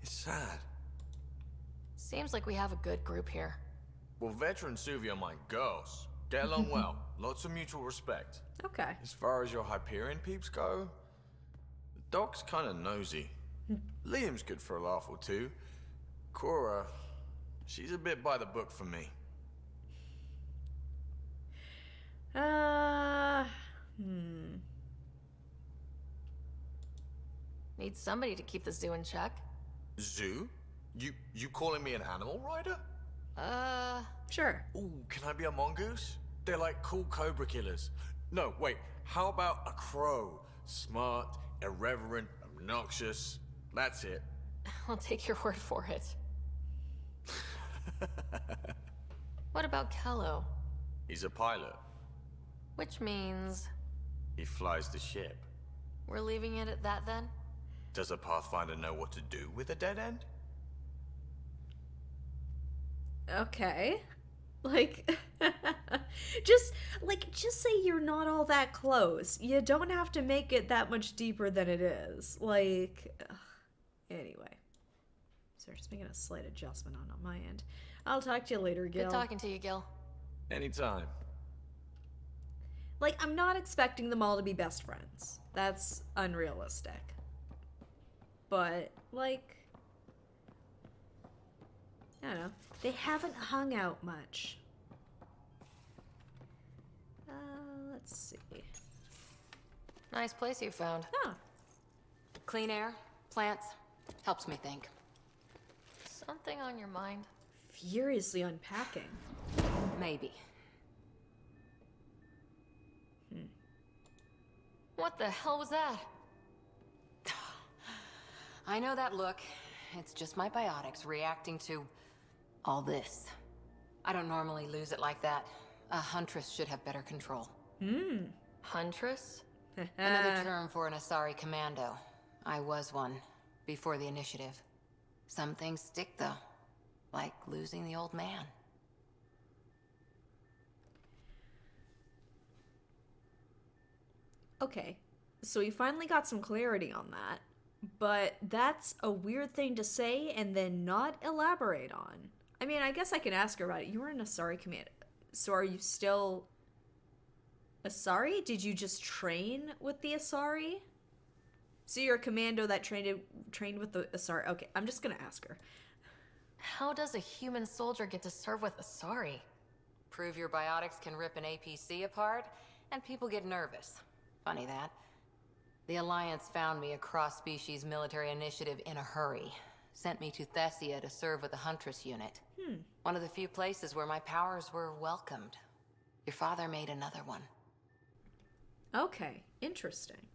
It's sad. Seems like we have a good group here. Well, Vetra and Suvi are my girls. Get along well. Lots of mutual respect. Okay. As far as your Hyperion peeps go, the Doc's kinda nosy. Liam's good for a laugh or two. Cora, she's a bit by the book for me. Need somebody to keep the zoo in check. Zoo? You calling me an animal rider? Sure. Ooh, can I be a mongoose? They're like cool cobra killers. No, wait, how about a crow? Smart, irreverent, obnoxious. That's it. I'll take your word for it. What about Kello? He's a pilot. Which means He flies the ship. we're leaving it at that then? Does a Pathfinder know what to do with a dead end? Okay. Like, just say you're not all that close. You don't have to make it that much deeper than it is. Like, ugh. Anyway. Sorry, just making a slight adjustment on my end. I'll talk to you later, Gil. Good talking to you, Gil. Anytime. Like, I'm not expecting them all to be best friends. That's unrealistic. But, like, I don't know. They haven't hung out much. Let's see. Nice place you found. Oh, Clean air, plants, helps me think. Something on your mind? furiously unpacking. Maybe. What the hell was that? I know that look. It's just my biotics reacting to all this. I don't normally lose it like that. A huntress should have better control. Huntress? Another term for an Asari commando. I was one, before the initiative. Some things stick though, like losing the old man. Okay, so we finally got some clarity on that, but that's a weird thing to say and then not elaborate on. I mean, I guess I can ask her about it. You were in Asari command, so are you still Asari? Did you just train with the Asari? So you're a commando that trained with the Asari. Okay, I'm just gonna ask her. How does a human soldier get to serve with Asari? Prove your biotics can rip an APC apart, and people get nervous. Funny that. The Alliance found me a cross-species military initiative in a hurry. Sent me to Thessia to serve with the Huntress unit. One of the few places where my powers were welcomed. Your father made another one. Okay, interesting.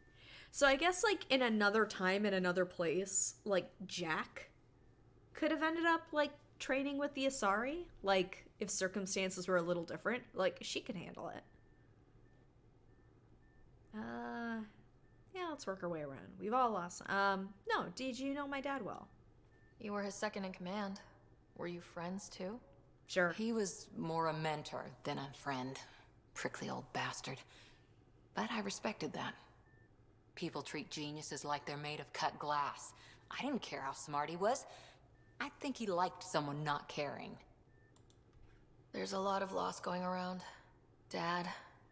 So I guess, like, in another time, in another place, like, Jack could have ended up, like, training with the Asari. Like, if circumstances were a little different, like, she could handle it. Yeah, let's work our way around. We've all lost. No, did you know my dad well? You were his second in command. Were you friends too? Sure. He was more a mentor than a friend. Prickly old bastard. But I respected that. People treat geniuses like they're made of cut glass. I didn't care how smart he was. I think he liked someone not caring. There's a lot of loss going around. Dad,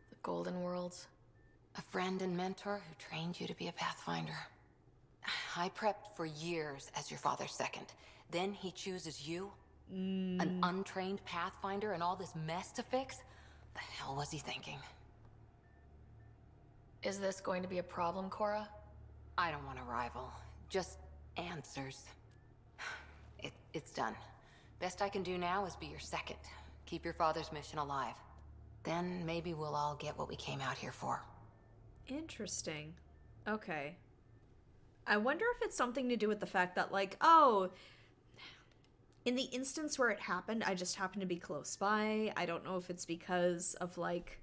the Golden Worlds. A friend and mentor who trained you to be a Pathfinder. I prepped for years as your father's second. Then he chooses you? An untrained Pathfinder and all this mess to fix? The hell was he thinking? Is this going to be a problem, Cora? I don't want a rival. Just answers. It's done. Best I can do now is be your second. Keep your father's mission alive. Then maybe we'll all get what we came out here for. Interesting. Okay. I wonder if it's something to do with the fact that, like, oh, in the instance where it happened, I just happened to be close by. I don't know if it's because of, like,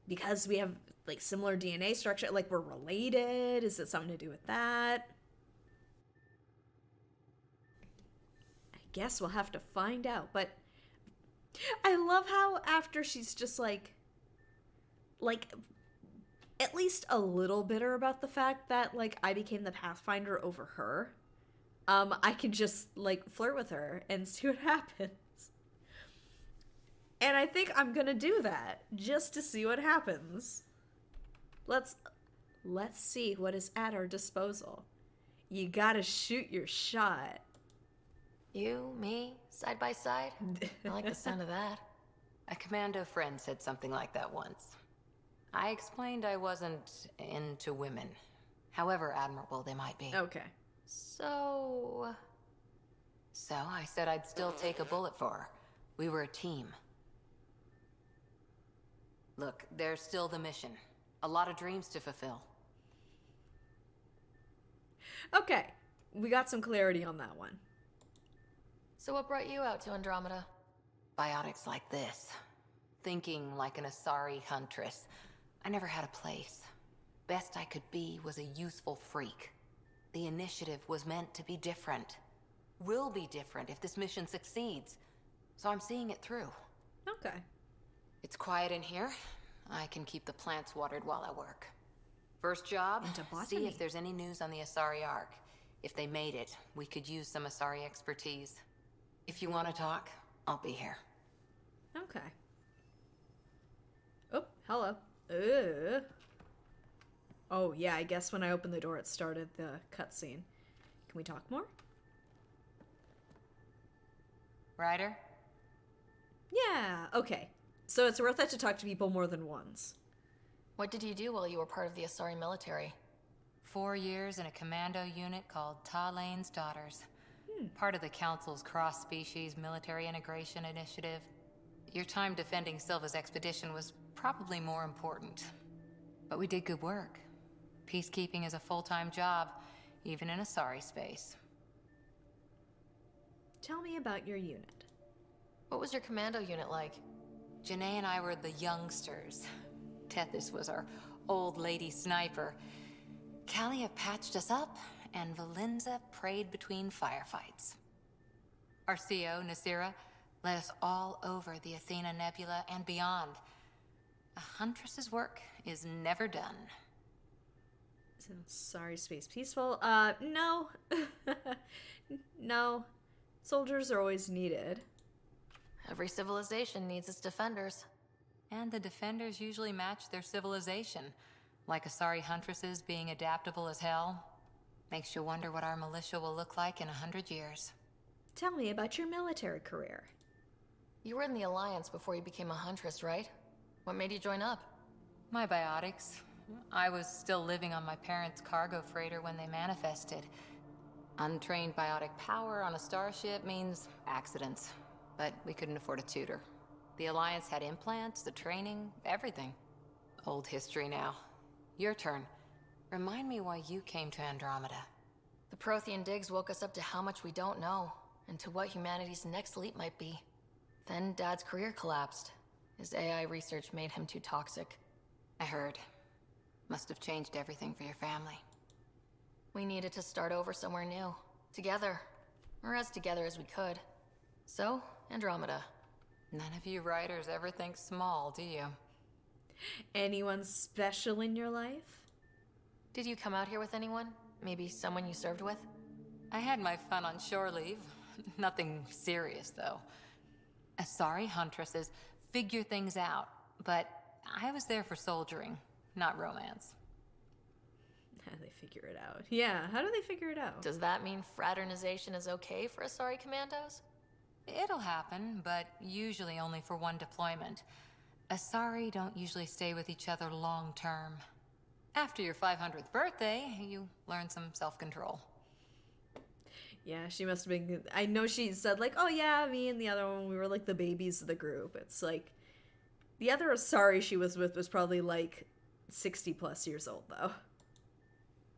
because we have, like, similar DNA structure, like, we're related. Is it something to do with that? I guess we'll have to find out, but I love how after she's just, like, at least a little bitter about the fact that, like, I became the Pathfinder over her. I can just, like, flirt with her and see what happens. And I think I'm gonna do that, just to see what happens. Let's see what is at our disposal. You gotta shoot your shot. You, me, side by side? I like the sound of that. A commando friend said something like that once. I explained I wasn't into women, however admirable they might be. Okay. So I said I'd still take a bullet for her. We were a team. Look, there's still the mission. A lot of dreams to fulfill. Okay. We got some clarity on that one. So what brought you out to Andromeda? Biotics like this. Thinking like an Asari huntress. I never had a place. Best I could be was a useful freak. The initiative was meant to be different. Will be different if this mission succeeds. So I'm seeing it through. Okay. It's quiet in here. I can keep the plants watered while I work. First job, Into botany. see if there's any news on the Asari Ark. If they made it, we could use some Asari expertise. If you want to talk, I'll be here. Okay. Oh, hello. Oh, yeah, I guess when I opened the door it started the cutscene. Can we talk more? Ryder? Yeah, okay. So it's worth it to talk to people more than once. What did you do while you were part of the Asari military? 4 years in a commando unit called Talane's Daughters. Part of the Council's cross-species military integration initiative. Your time defending Silva's expedition was probably more important. But we did good work. Peacekeeping is a full-time job, even in Asari space. Tell me about your unit. What was your commando unit like? Janae and I were the youngsters. Tethys was our old lady sniper. Kalia patched us up, and Valenza prayed between firefights. Our CO, Nasira, led us all over the Athena Nebula and beyond. A huntress's work is never done. Sorry, Space Peaceful. No. No. Soldiers are always needed. Every civilization needs its defenders. And the defenders usually match their civilization, like Asari huntresses being adaptable as hell. Makes you wonder what our militia will look like in 100 years. Tell me about your military career. You were in the Alliance before you became a huntress, right? What made you join up? My biotics. I was still living on my parents' cargo freighter when they manifested. Untrained biotic power on a starship means accidents, but we couldn't afford a tutor. The Alliance had implants, the training, everything. Old history now. Your turn. Remind me why you came to Andromeda. The Prothean digs woke us up to how much we don't know, and to what humanity's next leap might be. Then Dad's career collapsed. His AI research made him too toxic. I heard. Must have changed everything for your family. We needed to start over somewhere new. Together. Or as together as we could. So, Andromeda. None of you writers ever think small, do you? Anyone special in your life? Did you come out here with anyone? Maybe someone you served with? I had my fun on shore leave. Nothing serious, though. Asari huntresses figure things out, but I was there for soldiering, not romance. How do they figure it out? Yeah, how do they figure it out? Does that mean fraternization is okay for Asari commandos? It'll happen, but usually only for one deployment. Asari don't usually stay with each other long term. After your 500th birthday, you learn some self-control. Yeah, she must have been... I know she said, like, oh yeah, me and the other one, we were like the babies of the group. It's like... The other Asari she was with was probably like 60 plus years old, though.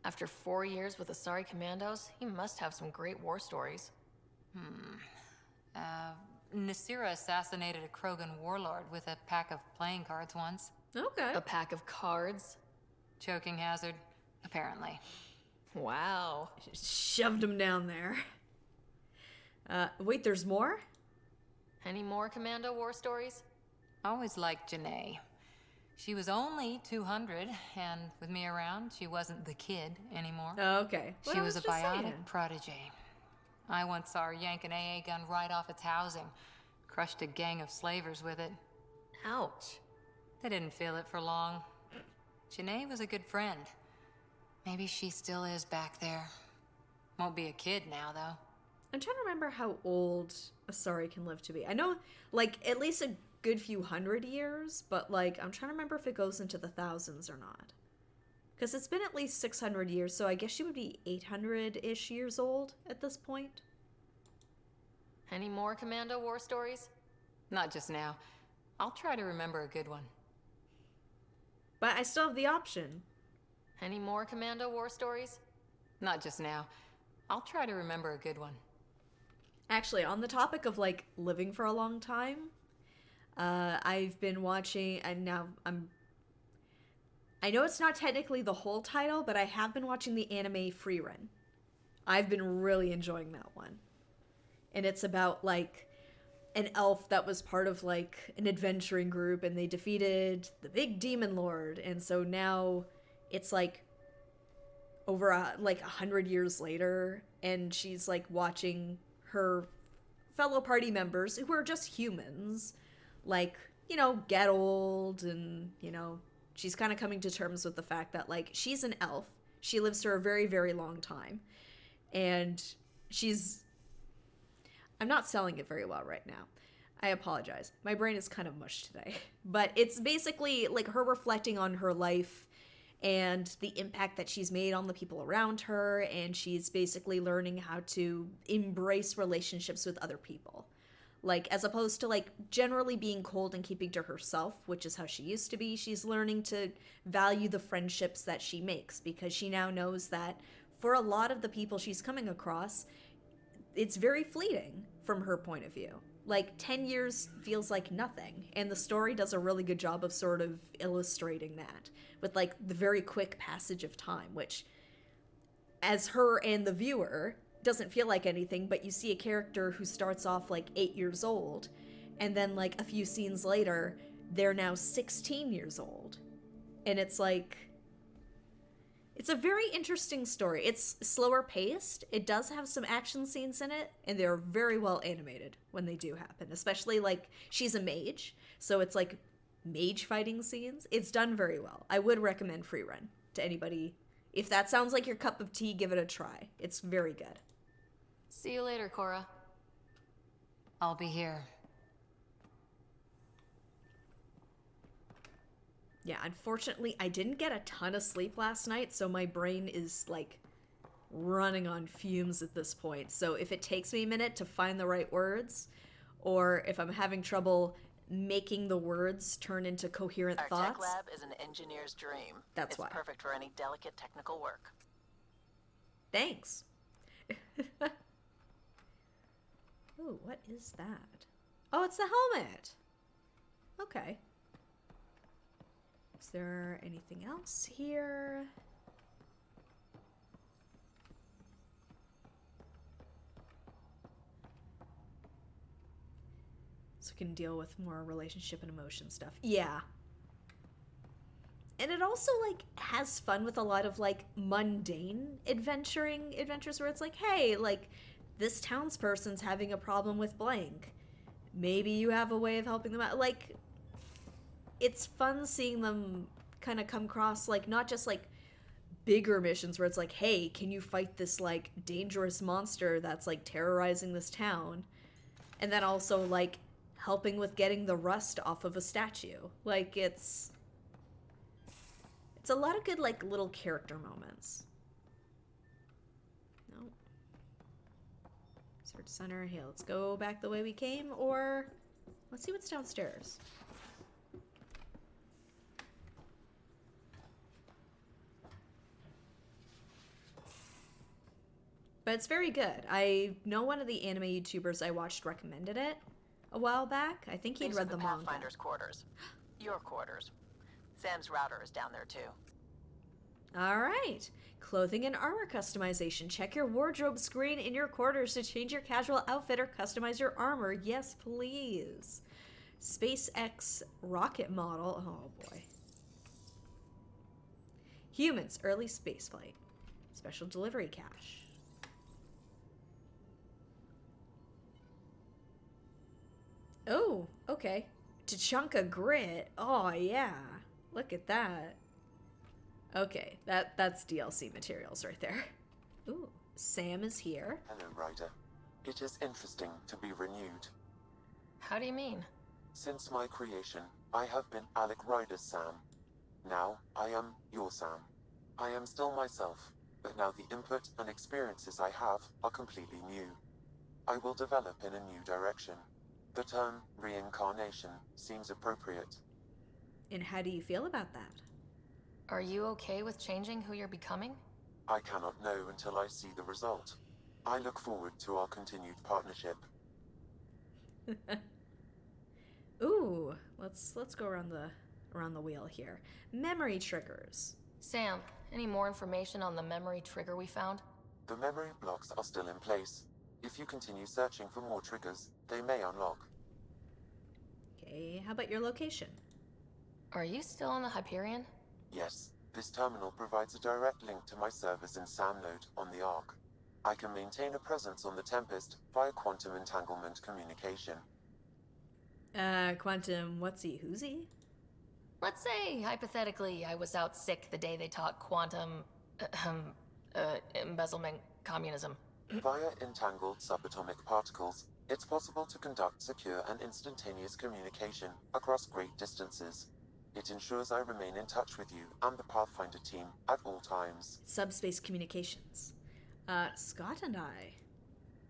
After 4 years with Asari commandos, he must have some great war stories. Nasira assassinated a Krogan warlord with a pack of playing cards once. Okay. A pack of cards? Choking hazard, apparently. Wow. Shoved him down there. Wait, there's more? Any more commando war stories? Always liked Janae. She was only 200, and with me around, she wasn't the kid anymore. Oh, okay. Well, She I was a just biotic saying. protege. I once saw her yank an AA gun right off its housing. Crushed a gang of slavers with it. Ouch. They didn't feel it for long. Janae was a good friend. Maybe she still is back there. Won't be a kid now, though. I'm trying to remember how old Asari can live to be. I know, like, at least a good few hundred years, but, like, I'm trying to remember if it goes into the thousands or not. Because it's been at least 600 years, so I guess she would be 800-ish years old at this point. Any more commando war stories? Not just now. I'll try to remember a good one. But I still have the option. Any more commando war stories? Not just now. I'll try to remember a good one. Actually, on the topic of, like, living for a long time, I've been watching, and now I know it's not technically the whole title, but I have been watching the anime Free Run. I've been really enjoying that one. And it's about, like, an elf that was part of, like, an adventuring group, and they defeated the big demon lord. And so now it's, like, over, 100 years later, and she's, like, watching her fellow party members, who are just humans, like, you know, get old, and, you know, she's kind of coming to terms with the fact that, like, she's an elf. She lives for a very, very long time. And I'm not selling it very well right now. I apologize. My brain is kind of mush today. But it's basically, like, her reflecting on her life and the impact that she's made on the people around her, and she's basically learning how to embrace relationships with other people. Like, as opposed to, like, generally being cold and keeping to herself, which is how she used to be, she's learning to value the friendships that she makes, because she now knows that for a lot of the people she's coming across, it's very fleeting from her point of view. Like, 10 years feels like nothing, and the story does a really good job of sort of illustrating that with, like, the very quick passage of time, which, as her and the viewer, doesn't feel like anything, but you see a character who starts off, like, 8 years old, and then, like, a few scenes later, they're now 16 years old. And it's like... It's a very interesting story. It's slower paced. It does have some action scenes in it, and they're very well animated when they do happen. Especially, like, she's a mage, so it's, like, mage fighting scenes. It's done very well. I would recommend Free Run to anybody. If that sounds like your cup of tea, give it a try. It's very good. See you later, Cora. I'll be here. Yeah, unfortunately, I didn't get a ton of sleep last night, so my brain is, like, running on fumes at this point. So if it takes me a minute to find the right words, or if I'm having trouble making the words turn into coherent Our thoughts... tech lab is an engineer's dream. That's why. It's perfect for any delicate technical work. Thanks. Ooh, what is that? Oh, it's the helmet. Okay. Is there anything else here? So we can deal with more relationship and emotion stuff. Yeah. And it also, like, has fun with a lot of, like, mundane adventures where it's like, hey, like, this townsperson's having a problem with blank. Maybe you have a way of helping them out. Like, it's fun seeing them kind of come across, like, not just, like, bigger missions where it's like, hey, can you fight this, like, dangerous monster that's, like, terrorizing this town? And then also, like, helping with getting the rust off of a statue. Like, it's a lot of good, like, little character moments. No. Search center. Hey, let's go back the way we came, or let's see what's downstairs. But it's very good. I know one of the anime YouTubers I watched recommended it a while back. I think he'd These read are the manga. Pathfinder's quarters. Your quarters. Sam's router is down there too. All right. Clothing and armor customization. Check your wardrobe screen in your quarters to change your casual outfit or customize your armor. Yes, please. SpaceX rocket model. Oh, boy. Humans, early spaceflight. Special delivery cache. Oh, okay. Tachanka grit. Oh, yeah. Look at that. Okay, that's DLC materials right there. Ooh, Sam is here. Hello, Ryder. It is interesting to be renewed. How do you mean? Since my creation, I have been Alec Ryder's Sam. Now, I am your Sam. I am still myself, but now the input and experiences I have are completely new. I will develop in a new direction. The term reincarnation seems appropriate. And how do you feel about that? Are you okay with changing who you're becoming? I cannot know until I see the result. I look forward to our continued partnership. Ooh, let's go around the wheel here. Memory triggers. Sam, any more information on the memory trigger we found? The memory blocks are still in place. If you continue searching for more triggers, they may unlock. Okay, how about your location? Are you still on the Hyperion? Yes, this terminal provides a direct link to my servers in SamNode on the Ark. I can maintain a presence on the Tempest via quantum entanglement communication. Quantum whatsy whoosy? Let's say, hypothetically, I was out sick the day they taught quantum... embezzlement communism. Via entangled subatomic particles, it's possible to conduct secure and instantaneous communication across great distances. It ensures I remain in touch with you and the Pathfinder team at all times. Subspace communications. Scott and I.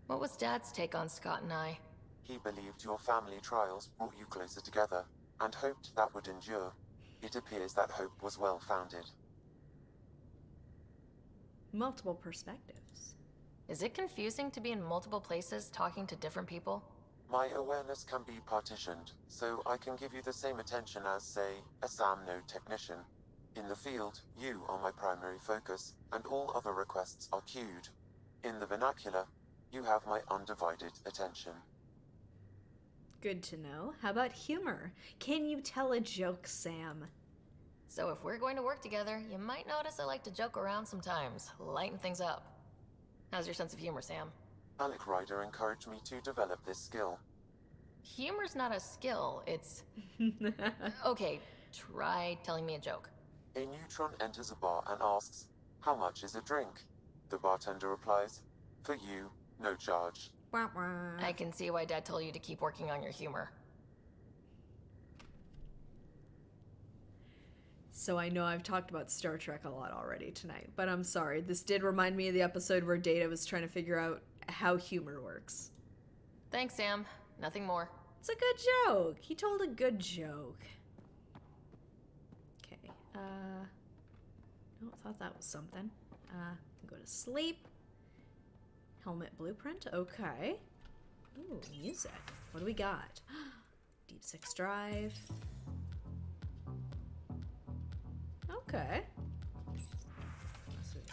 What was Dad's take on Scott and I? He believed your family trials brought you closer together, and hoped that would endure. It appears that hope was well-founded. Multiple perspectives. Is it confusing to be in multiple places talking to different people? My awareness can be partitioned, so I can give you the same attention as, say, a SamNode technician. In the field, you are my primary focus, and all other requests are queued. In the vernacular, you have my undivided attention. Good to know. How about humor? Can you tell a joke, Sam? So if we're going to work together, you might notice I like to joke around sometimes, lighten things up. How's your sense of humor, Sam? Alec Ryder encouraged me to develop this skill. Humor's not a skill, it's... Okay, try telling me a joke. A neutron enters a bar and asks, "How much is a drink?" The bartender replies, "For you, no charge." Wah, wah. I can see why Dad told you to keep working on your humor. So I know I've talked about Star Trek a lot already tonight, but I'm sorry. This did remind me of the episode where Data was trying to figure out how humor works. Thanks, Sam. Nothing more. It's a good joke. He told a good joke. Okay. No, thought that was something. Go to sleep. Helmet blueprint. Okay. Ooh, music. What do we got? Deep Six Drive. Okay. Sweet.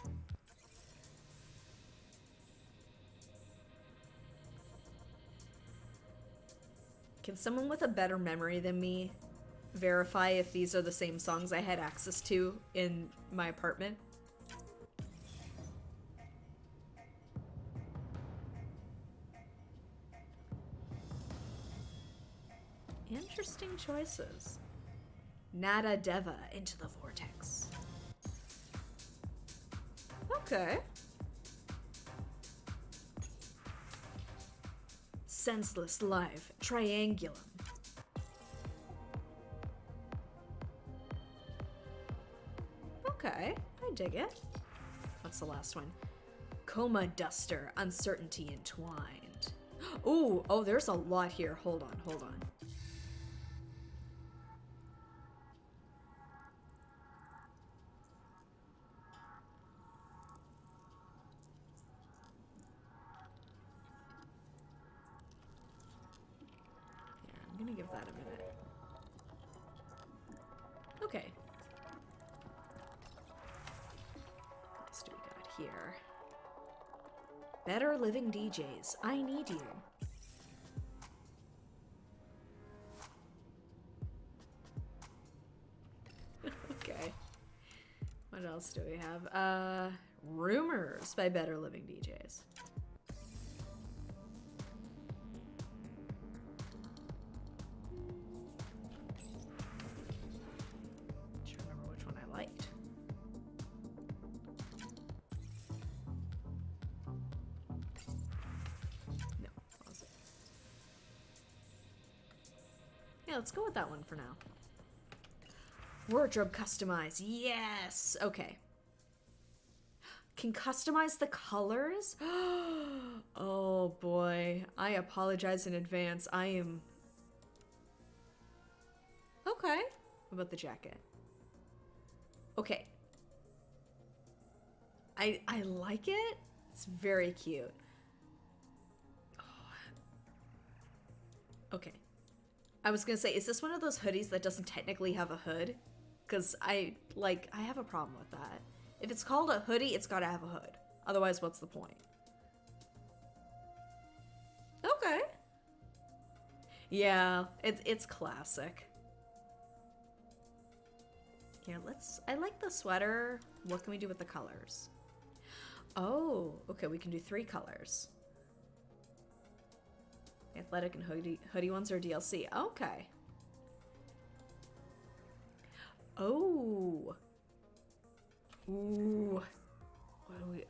Can someone with a better memory than me verify if these are the same songs I had access to in my apartment? Interesting choices. Nada Deva into the vortex. Okay. Senseless Life Triangulum. Okay, I dig it. What's the last one? Coma Duster, Uncertainty Entwined. Ooh, oh, there's a lot here. Hold on, hold on. I'm gonna give that a minute. Okay. What else do we got here? Better Living DJs, I Need You. Okay. What else do we have? Rumors by Better Living DJs. Yeah, let's go with that one for now. Wardrobe customize. Yes. Okay. Can customize the colors? Oh boy. I apologize in advance. I am... Okay. What about the jacket? Okay. I like it. It's very cute. Okay. I was gonna say, is this one of those hoodies that doesn't technically have a hood? Because I have a problem with that. If it's called a hoodie, it's gotta have a hood. Otherwise, what's the point? Okay. Yeah, it's classic. Here, I like the sweater. What can we do with the colors? Oh, okay, we can do 3 colors. Athletic and hoodie ones are DLC. Okay. Oh. Ooh. What do we...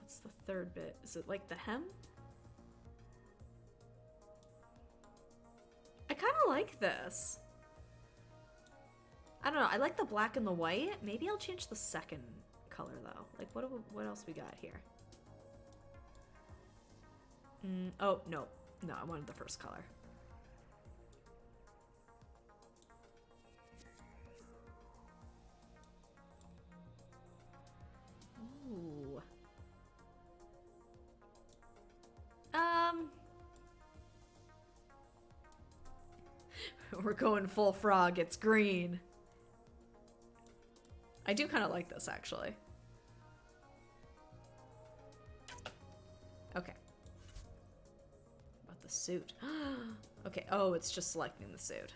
What's the third bit? Is it like the hem? I kind of like this. I don't know. I like the black and the white. Maybe I'll change the second color though. Like what else we got here? Oh, no. No, I wanted the first color. Ooh. We're going full frog. It's green. I do kind of like this, actually. Okay. About the suit. Okay, oh, it's just selecting the suit.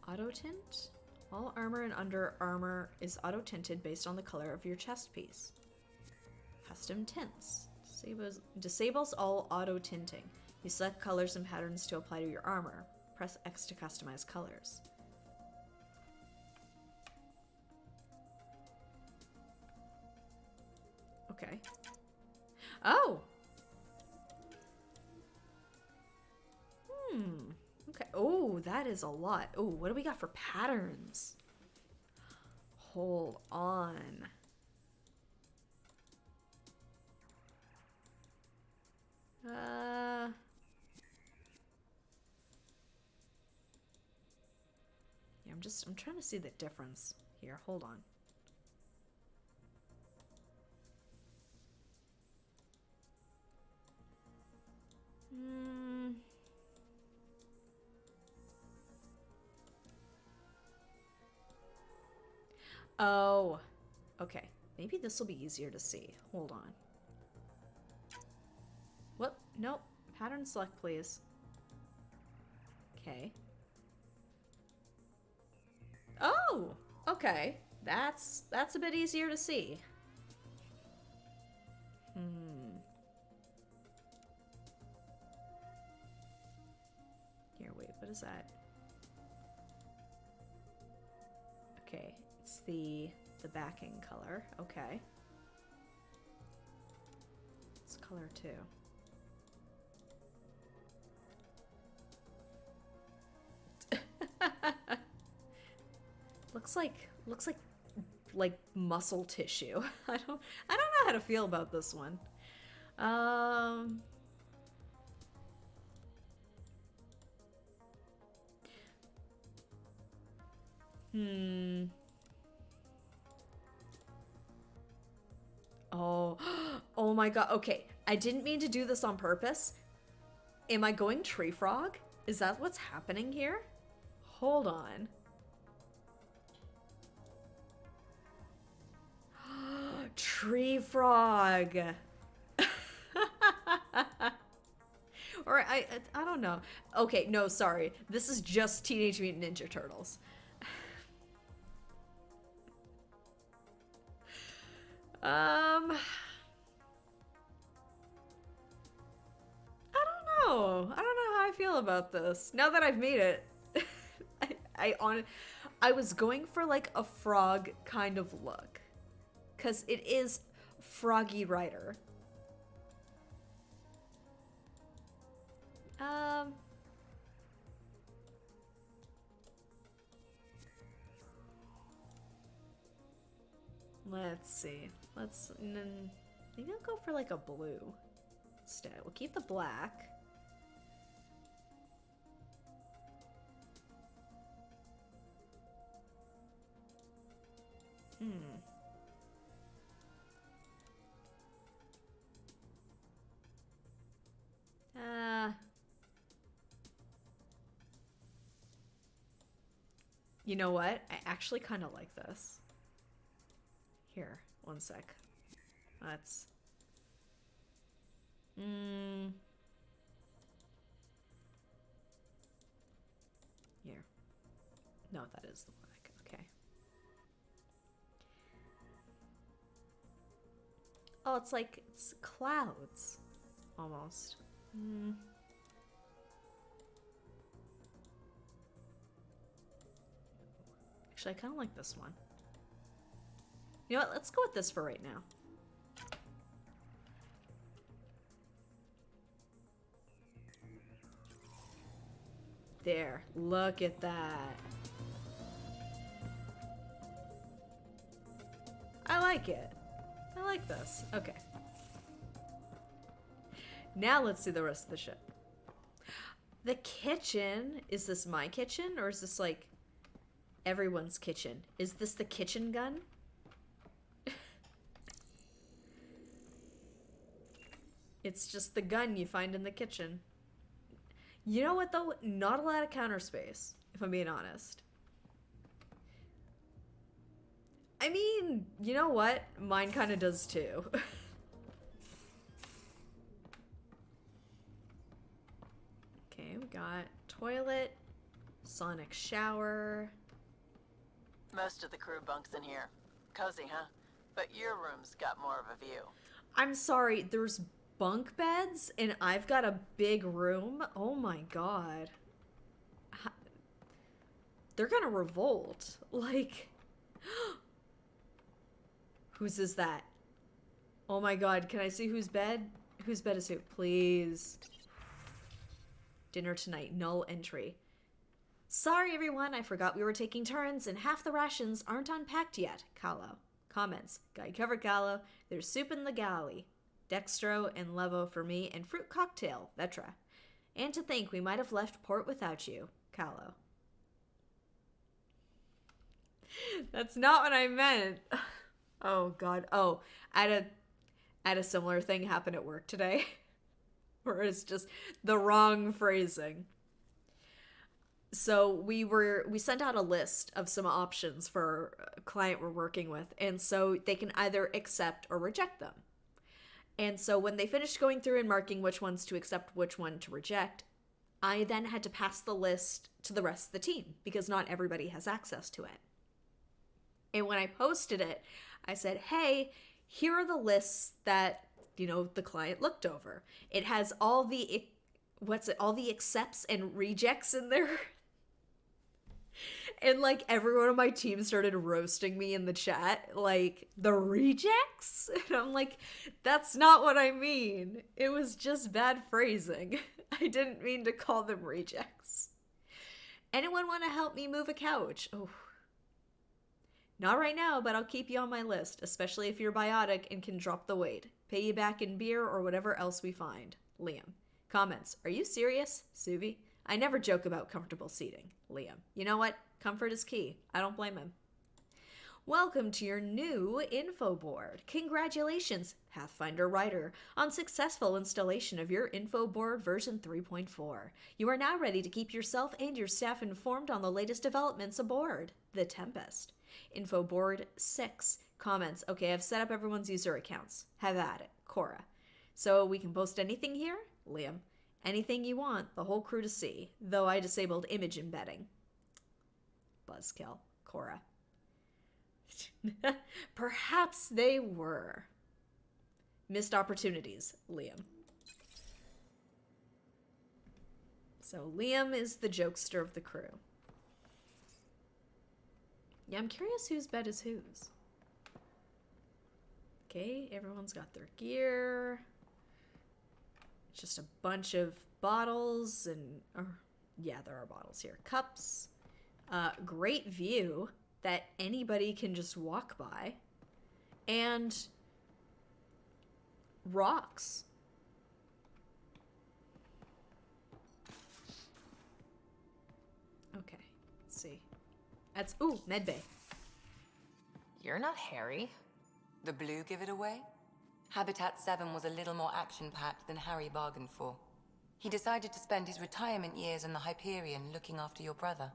Auto tint? All armor and under armor is auto-tinted based on the color of your chest piece. Custom tints. Disables all auto-tinting. You select colors and patterns to apply to your armor. Press X to customize colors. Okay. Oh! Okay. Oh, that is a lot. Oh, what do we got for patterns? Hold on. Yeah, I'm trying to see the difference here. Hold on. Oh, okay. Maybe this will be easier to see. Hold on. Whoop, nope. Pattern select, please. Okay. Oh, okay. That's a bit easier to see. Here, wait, what is that? Okay, it's the backing color. Okay. It's color 2. looks like muscle tissue. I don't know how to feel about this one. Oh, oh my god. Okay, I didn't mean to do this on purpose. Am I going tree frog? Is that what's happening here? Hold on. Tree frog. Or I don't know. Okay, no, sorry. This is just Teenage Mutant Ninja Turtles. I don't know. I don't know how I feel about this. Now that I've made it, I was going for like a frog kind of look. 'Cause it is Froggy Rider. Let's see. Maybe I'll go for like a blue instead. We'll keep the black. You know what? I actually kind of like this. Here, one sec. Let's... Here. No, that is the black. Okay. Oh, it's like it's clouds. Almost. Actually, I kind of like this one. You know what? Let's go with this for right now. There. Look at that. I like it. I like this. Okay. Now let's see the rest of the ship. The kitchen. Is this my kitchen? Or is this like everyone's kitchen? Is this the kitchen gun? It's just the gun you find in the kitchen. You know what though? Not a lot of counter space, if I'm being honest. I mean, you know what? Mine kind of does too. Okay, we got toilet, sonic shower. Most of the crew bunks in here. Cozy, huh? But your room's got more of a view. I'm sorry, there's bunk beds and I've got a big room? Oh my god. They're gonna revolt. Like, whose is that? Oh my god, can I see whose bed? Whose bed is who? Please. Dinner tonight, null entry. Sorry everyone, I forgot we were taking turns and half the rations aren't unpacked yet. Kahlo. Comments. Guy covered Gallo. There's soup in the galley. Dextro and Levo for me and fruit cocktail. Vetra. And to think we might have left port without you. Kahlo. That's not what I meant. Oh god. Oh, I had a similar thing happen at work today. Where it's just the wrong phrasing. So we sent out a list of some options for a client we're working with, and so they can either accept or reject them. And so when they finished going through and marking which ones to accept, which one to reject, I then had to pass the list to the rest of the team because not everybody has access to it. And when I posted it, I said, hey, here are the lists that, the client looked over. It has all the, all the accepts and rejects in there. And, like, everyone on my team started roasting me in the chat. Like, the rejects? And I'm like, that's not what I mean. It was just bad phrasing. I didn't mean to call them rejects. Anyone want to help me move a couch? Oh. Not right now, but I'll keep you on my list, especially if you're biotic and can drop the weight. Pay you back in beer or whatever else we find. Liam. Comments. Are you serious? Suvi. I never joke about comfortable seating. Liam. You know what? Comfort is key. I don't blame him. Welcome to your new info board. Congratulations, Pathfinder Writer, on successful installation of your info board version 3.4. You are now ready to keep yourself and your staff informed on the latest developments aboard the Tempest. Info board 6. Comments. Okay, I've set up everyone's user accounts. Have at it. Cora. So we can post anything here? Liam. Anything you want the whole crew to see, though I disabled image embedding. Buzzkill. Cora. Perhaps they were. Missed opportunities. Liam. So Liam is the jokester of the crew. Yeah, I'm curious whose bed is whose. Okay, everyone's got their gear. Just a bunch of bottles and... yeah, there are bottles here. Cups. Great view that anybody can just walk by. And rocks. Okay, let's see. That's... ooh, medbay. You're not Harry. The blue give it away? Habitat 7 was a little more action-packed than Harry bargained for. He decided to spend his retirement years in the Hyperion looking after your brother.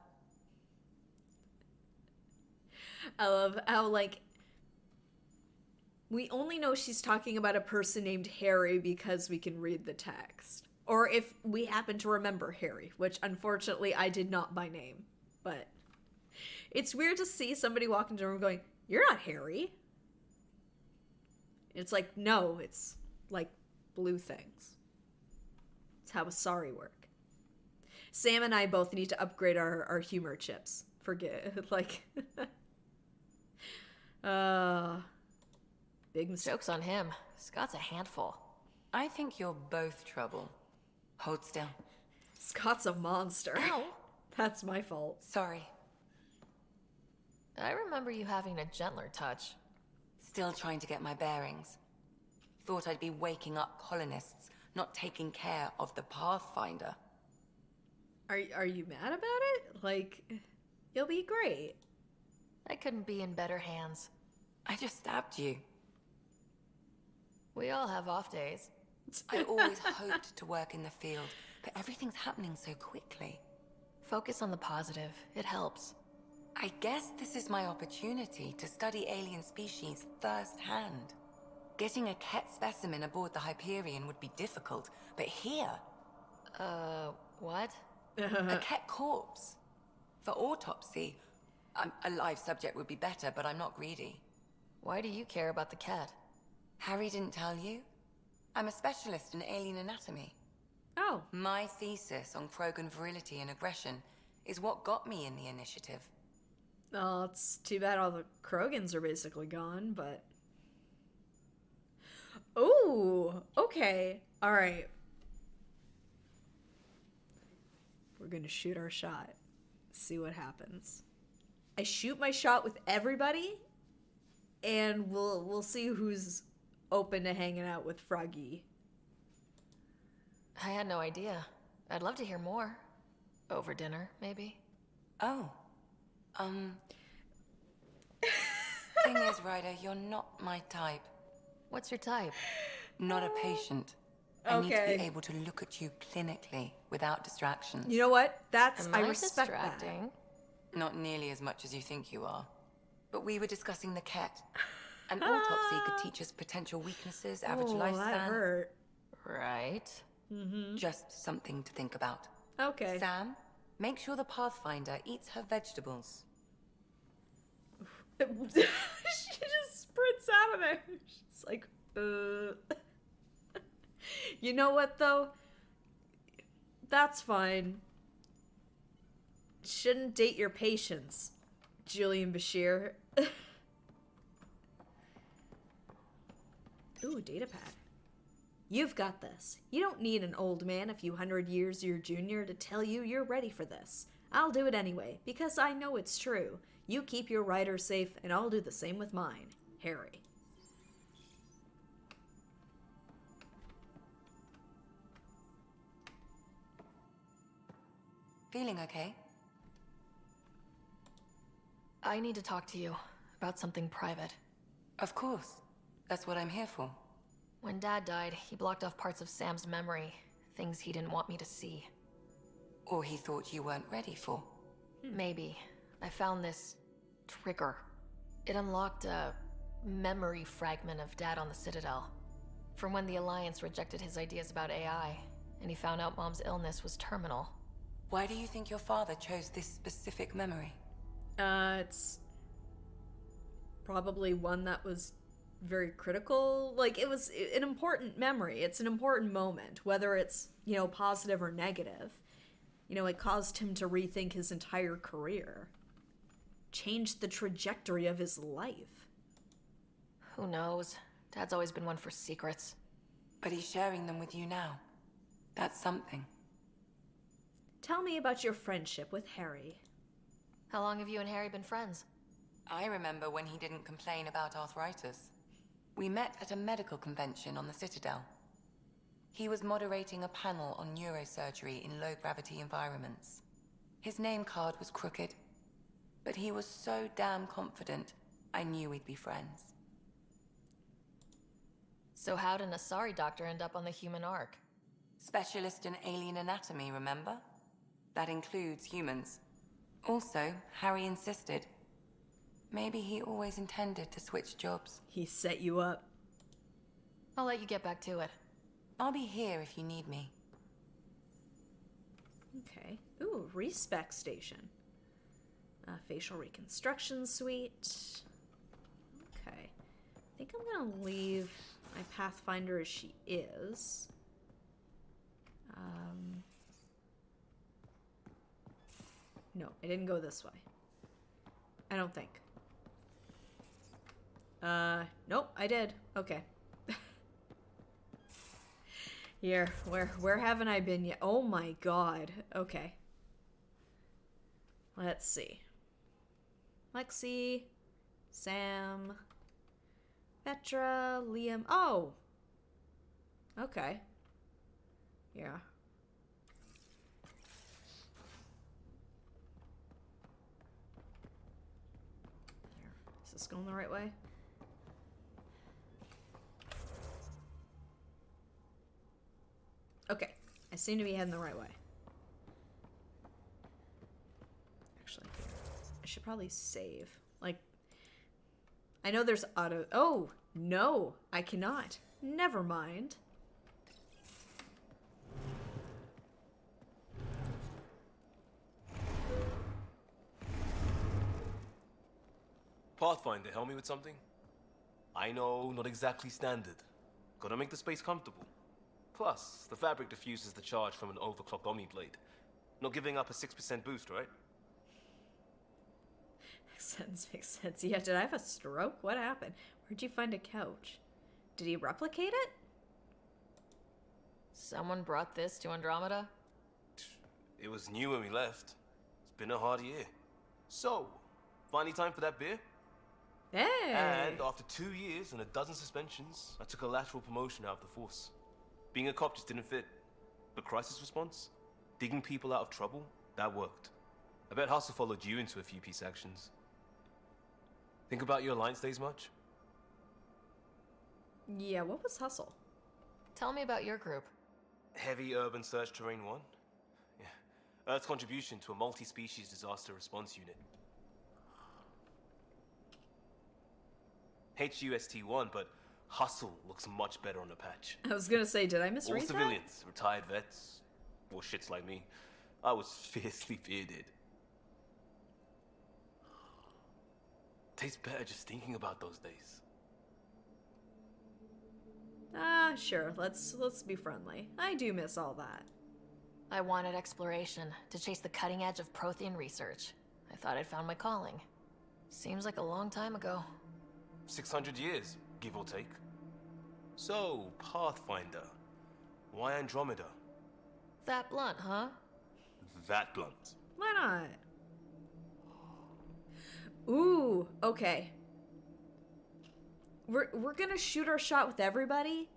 I love how, like, we only know she's talking about a person named Harry because we can read the text. Or if we happen to remember Harry, which unfortunately I did not by name. But it's weird to see somebody walk into the room going, "You're not Harry." It's like, no, it's like blue things. It's how Asari work. Sam and I both need to upgrade our humor chips. Forget, like... big mistake. Joke's on him. Scott's a handful. I think you're both trouble. Hold still. Scott's a monster. Ow. That's my fault. Sorry. I remember you having a gentler touch. Still trying to get my bearings. Thought I'd be waking up colonists, not taking care of the Pathfinder. Are you mad about it? Like, you'll be great. I couldn't be in better hands. I just stabbed you. We all have off days. I always hoped to work in the field, but everything's happening so quickly. Focus on the positive. It helps. I guess this is my opportunity to study alien species firsthand. Getting a Ket specimen aboard the Hyperion would be difficult, but here... What? a Ket corpse. For autopsy, A live subject would be better, but I'm not greedy. Why do you care about the cat? Harry didn't tell you? I'm a specialist in alien anatomy. Oh. My thesis on Krogan virility and aggression is what got me in the initiative. Oh, it's too bad all the Krogans are basically gone, but... Ooh, okay. Alright. We're gonna shoot our shot. See what happens. I shoot my shot with everybody, and we'll see who's open to hanging out with Froggy. I had no idea. I'd love to hear more. Over dinner, maybe? Oh. Thing is, Ryder, you're not my type. What's your type? Not a patient. I need to Okay. be able to look at you clinically without distractions. You know what? Am I respect distracting? Not nearly as much as you think you are. But we were discussing the Ket. An autopsy could teach us potential weaknesses, that. average Oh, lifespan. that hurt. Right. Just something to think about. Okay. Sam, make sure the Pathfinder eats her vegetables. She just sprints out of there. She's like, You know what, though? That's fine. Shouldn't date your patients, Julian Bashir. Ooh, data pad. You've got this. You don't need an old man a few hundred years your junior to tell you you're ready for this. I'll do it anyway, because I know it's true. You keep your rider safe, and I'll do the same with mine. Harry. Feeling okay? I need to talk to you about something private. Of course. That's what I'm here for. When Dad died, he blocked off parts of Sam's memory, things he didn't want me to see. Or he thought you weren't ready for. Maybe. I found this trigger. It unlocked a memory fragment of Dad on the Citadel. From when the Alliance rejected his ideas about AI, and he found out Mom's illness was terminal. Why do you think your father chose this specific memory? It's probably one that was very critical. Like, it was an important memory. It's an important moment, whether it's, positive or negative. It caused him to rethink his entire career. Changed the trajectory of his life. Who knows? Dad's always been one for secrets. But he's sharing them with you now. That's something. Tell me about your friendship with Harry. How long have you and Harry been friends? I remember when he didn't complain about arthritis. We met at a medical convention on the Citadel. He was moderating a panel on neurosurgery in low-gravity environments. His name card was crooked, but he was so damn confident, I knew we'd be friends. So how'd an Asari doctor end up on the human ark? Specialist in alien anatomy, remember? That includes humans. Also, Harry insisted. Maybe he always intended to switch jobs. He set you up. I'll let you get back to it. I'll be here if you need me. Okay. Ooh, respec station. Facial reconstruction suite. Okay. I think I'm gonna leave my Pathfinder as she is. No, I didn't go this way. I don't think. Nope, I did. Okay. Here, where haven't I been yet? Oh my god. Okay. Let's see. Lexi, Sam, Petra, Liam. Oh! Okay. Yeah. Here. Is this going the right way? Okay. I seem to be heading the right way. Actually, I should probably save. I know there's auto... Oh! No! I cannot. Never mind. Pathfinder, help me with something? I know, not exactly standard. Gotta make the space comfortable. Plus, the fabric diffuses the charge from an overclocked Omni Blade. Not giving up a 6% boost, right? Makes sense. Yeah, did I have a stroke? What happened? Where'd you find a couch? Did he replicate it? Someone brought this to Andromeda? It was new when we left. It's been a hard year. So, finally time for that beer? Hey! And after 2 years and a dozen suspensions, I took a lateral promotion out of the force. Being a cop just didn't fit. But crisis response? Digging people out of trouble? That worked. I bet Hustle followed you into a few peace actions. Think about your Alliance days much? Yeah, what was Hustle? Tell me about your group. Heavy Urban Search Terrain 1? Yeah. Earth's contribution to a multi-species disaster response unit. HUST-1, but Hustle looks much better on the patch. I was gonna say, did I misread All that? civilians, retired vets, or shits like me. I was fiercely bearded. Tastes better just thinking about those days. Sure. Let's be friendly. I do miss all that. I wanted exploration, to chase the cutting edge of Prothean research. I thought I'd found my calling. Seems like a long time ago. 600 years, give or take. So, Pathfinder. Why Andromeda? That blunt, huh? That blunt. Why not? Ooh, okay. We're gonna shoot our shot with everybody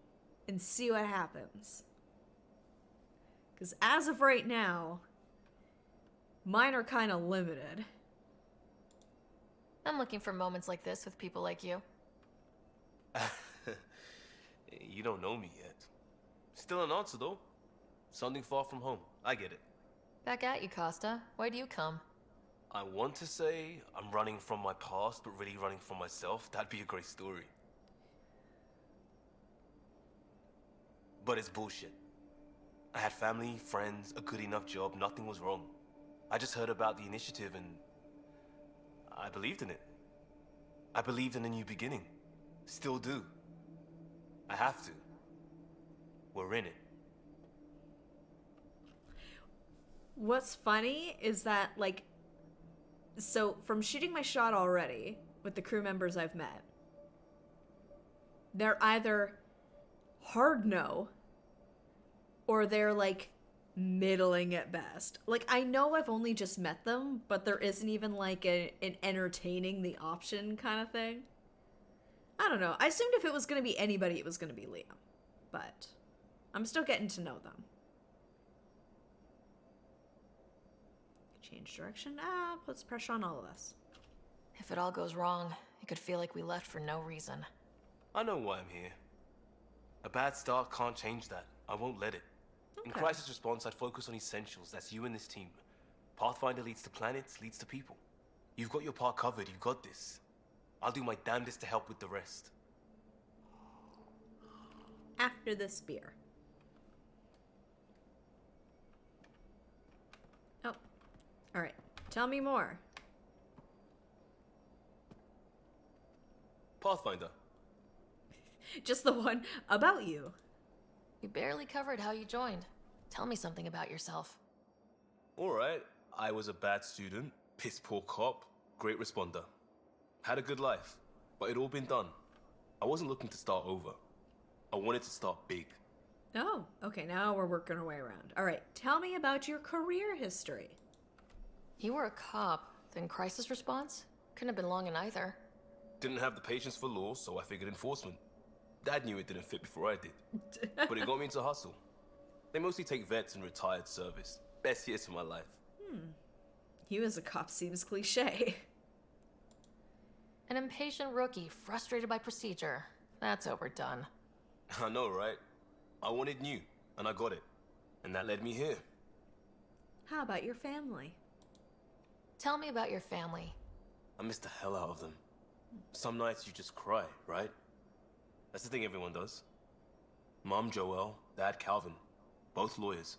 and see what happens. Because as of right now, mine are kind of limited. I'm looking for moments like this with people like you. You don't know me yet. Still an answer, though. Something far from home. I get it. Back at you, Costa. Why do you come? I want to say I'm running from my past, but really running from myself. That'd be a great story. But it's bullshit. I had family, friends, a good enough job, nothing was wrong. I just heard about the initiative and I believed in it. I believed in a new beginning. Still do. I have to. We're in it. What's funny is that, like, so from shooting my shot already with the crew members I've met, they're either hard no or they're like middling at best. Like, I know I've only just met them, but there isn't even like an entertaining the option kind of thing. I don't know. I assumed if it was going to be anybody, it was going to be Liam. But I'm still getting to know them. Change direction. Puts pressure on all of us. If it all goes wrong, it could feel like we left for no reason. I know why I'm here. A bad start can't change that. I won't let it. In Okay. crisis response, I'd focus on essentials. That's you and this team. Pathfinder leads to planets, leads to people. You've got your part covered. You've got this. I'll do my damnedest to help with the rest. After this beer. Oh. Alright. Tell me more. Pathfinder. Just the one about you. You barely covered how you joined. Tell me something about yourself. Alright. I was a bad student, piss poor cop, great responder. Had a good life, but it'd all been done. I wasn't looking to start over. I wanted to start big. Oh, okay, now we're working our way around. Alright, tell me about your career history. You were a cop, then crisis response? Couldn't have been long in either. Didn't have the patience for law, so I figured enforcement. Dad knew it didn't fit before I did. But it got me into Hustle. They mostly take vets and retired service. Best years of my life. You as a cop seems cliche. An impatient rookie, frustrated by procedure. That's overdone. I know, right? I wanted new, and I got it. And that led me here. How about your family? Tell me about your family. I miss the hell out of them. Some nights you just cry, right? That's the thing everyone does. Mom Joelle, Dad Calvin, both lawyers.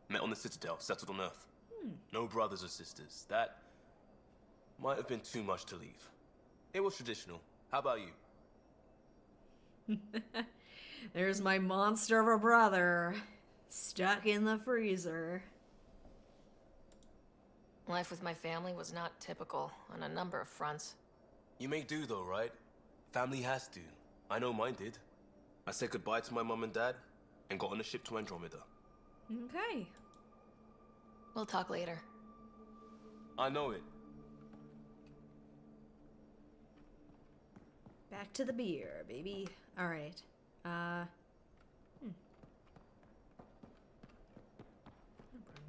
Met on the Citadel, settled on Earth. No brothers or sisters. That might have been too much to leave. It was traditional. How about you? There's my monster of a brother, stuck in the freezer. Life with my family was not typical on a number of fronts. You make do though, right? Family has to. I know mine did. I said goodbye to my mum and dad and got on a ship to Andromeda. Okay. We'll talk later. I know it. Back to the beer, baby. Alright. What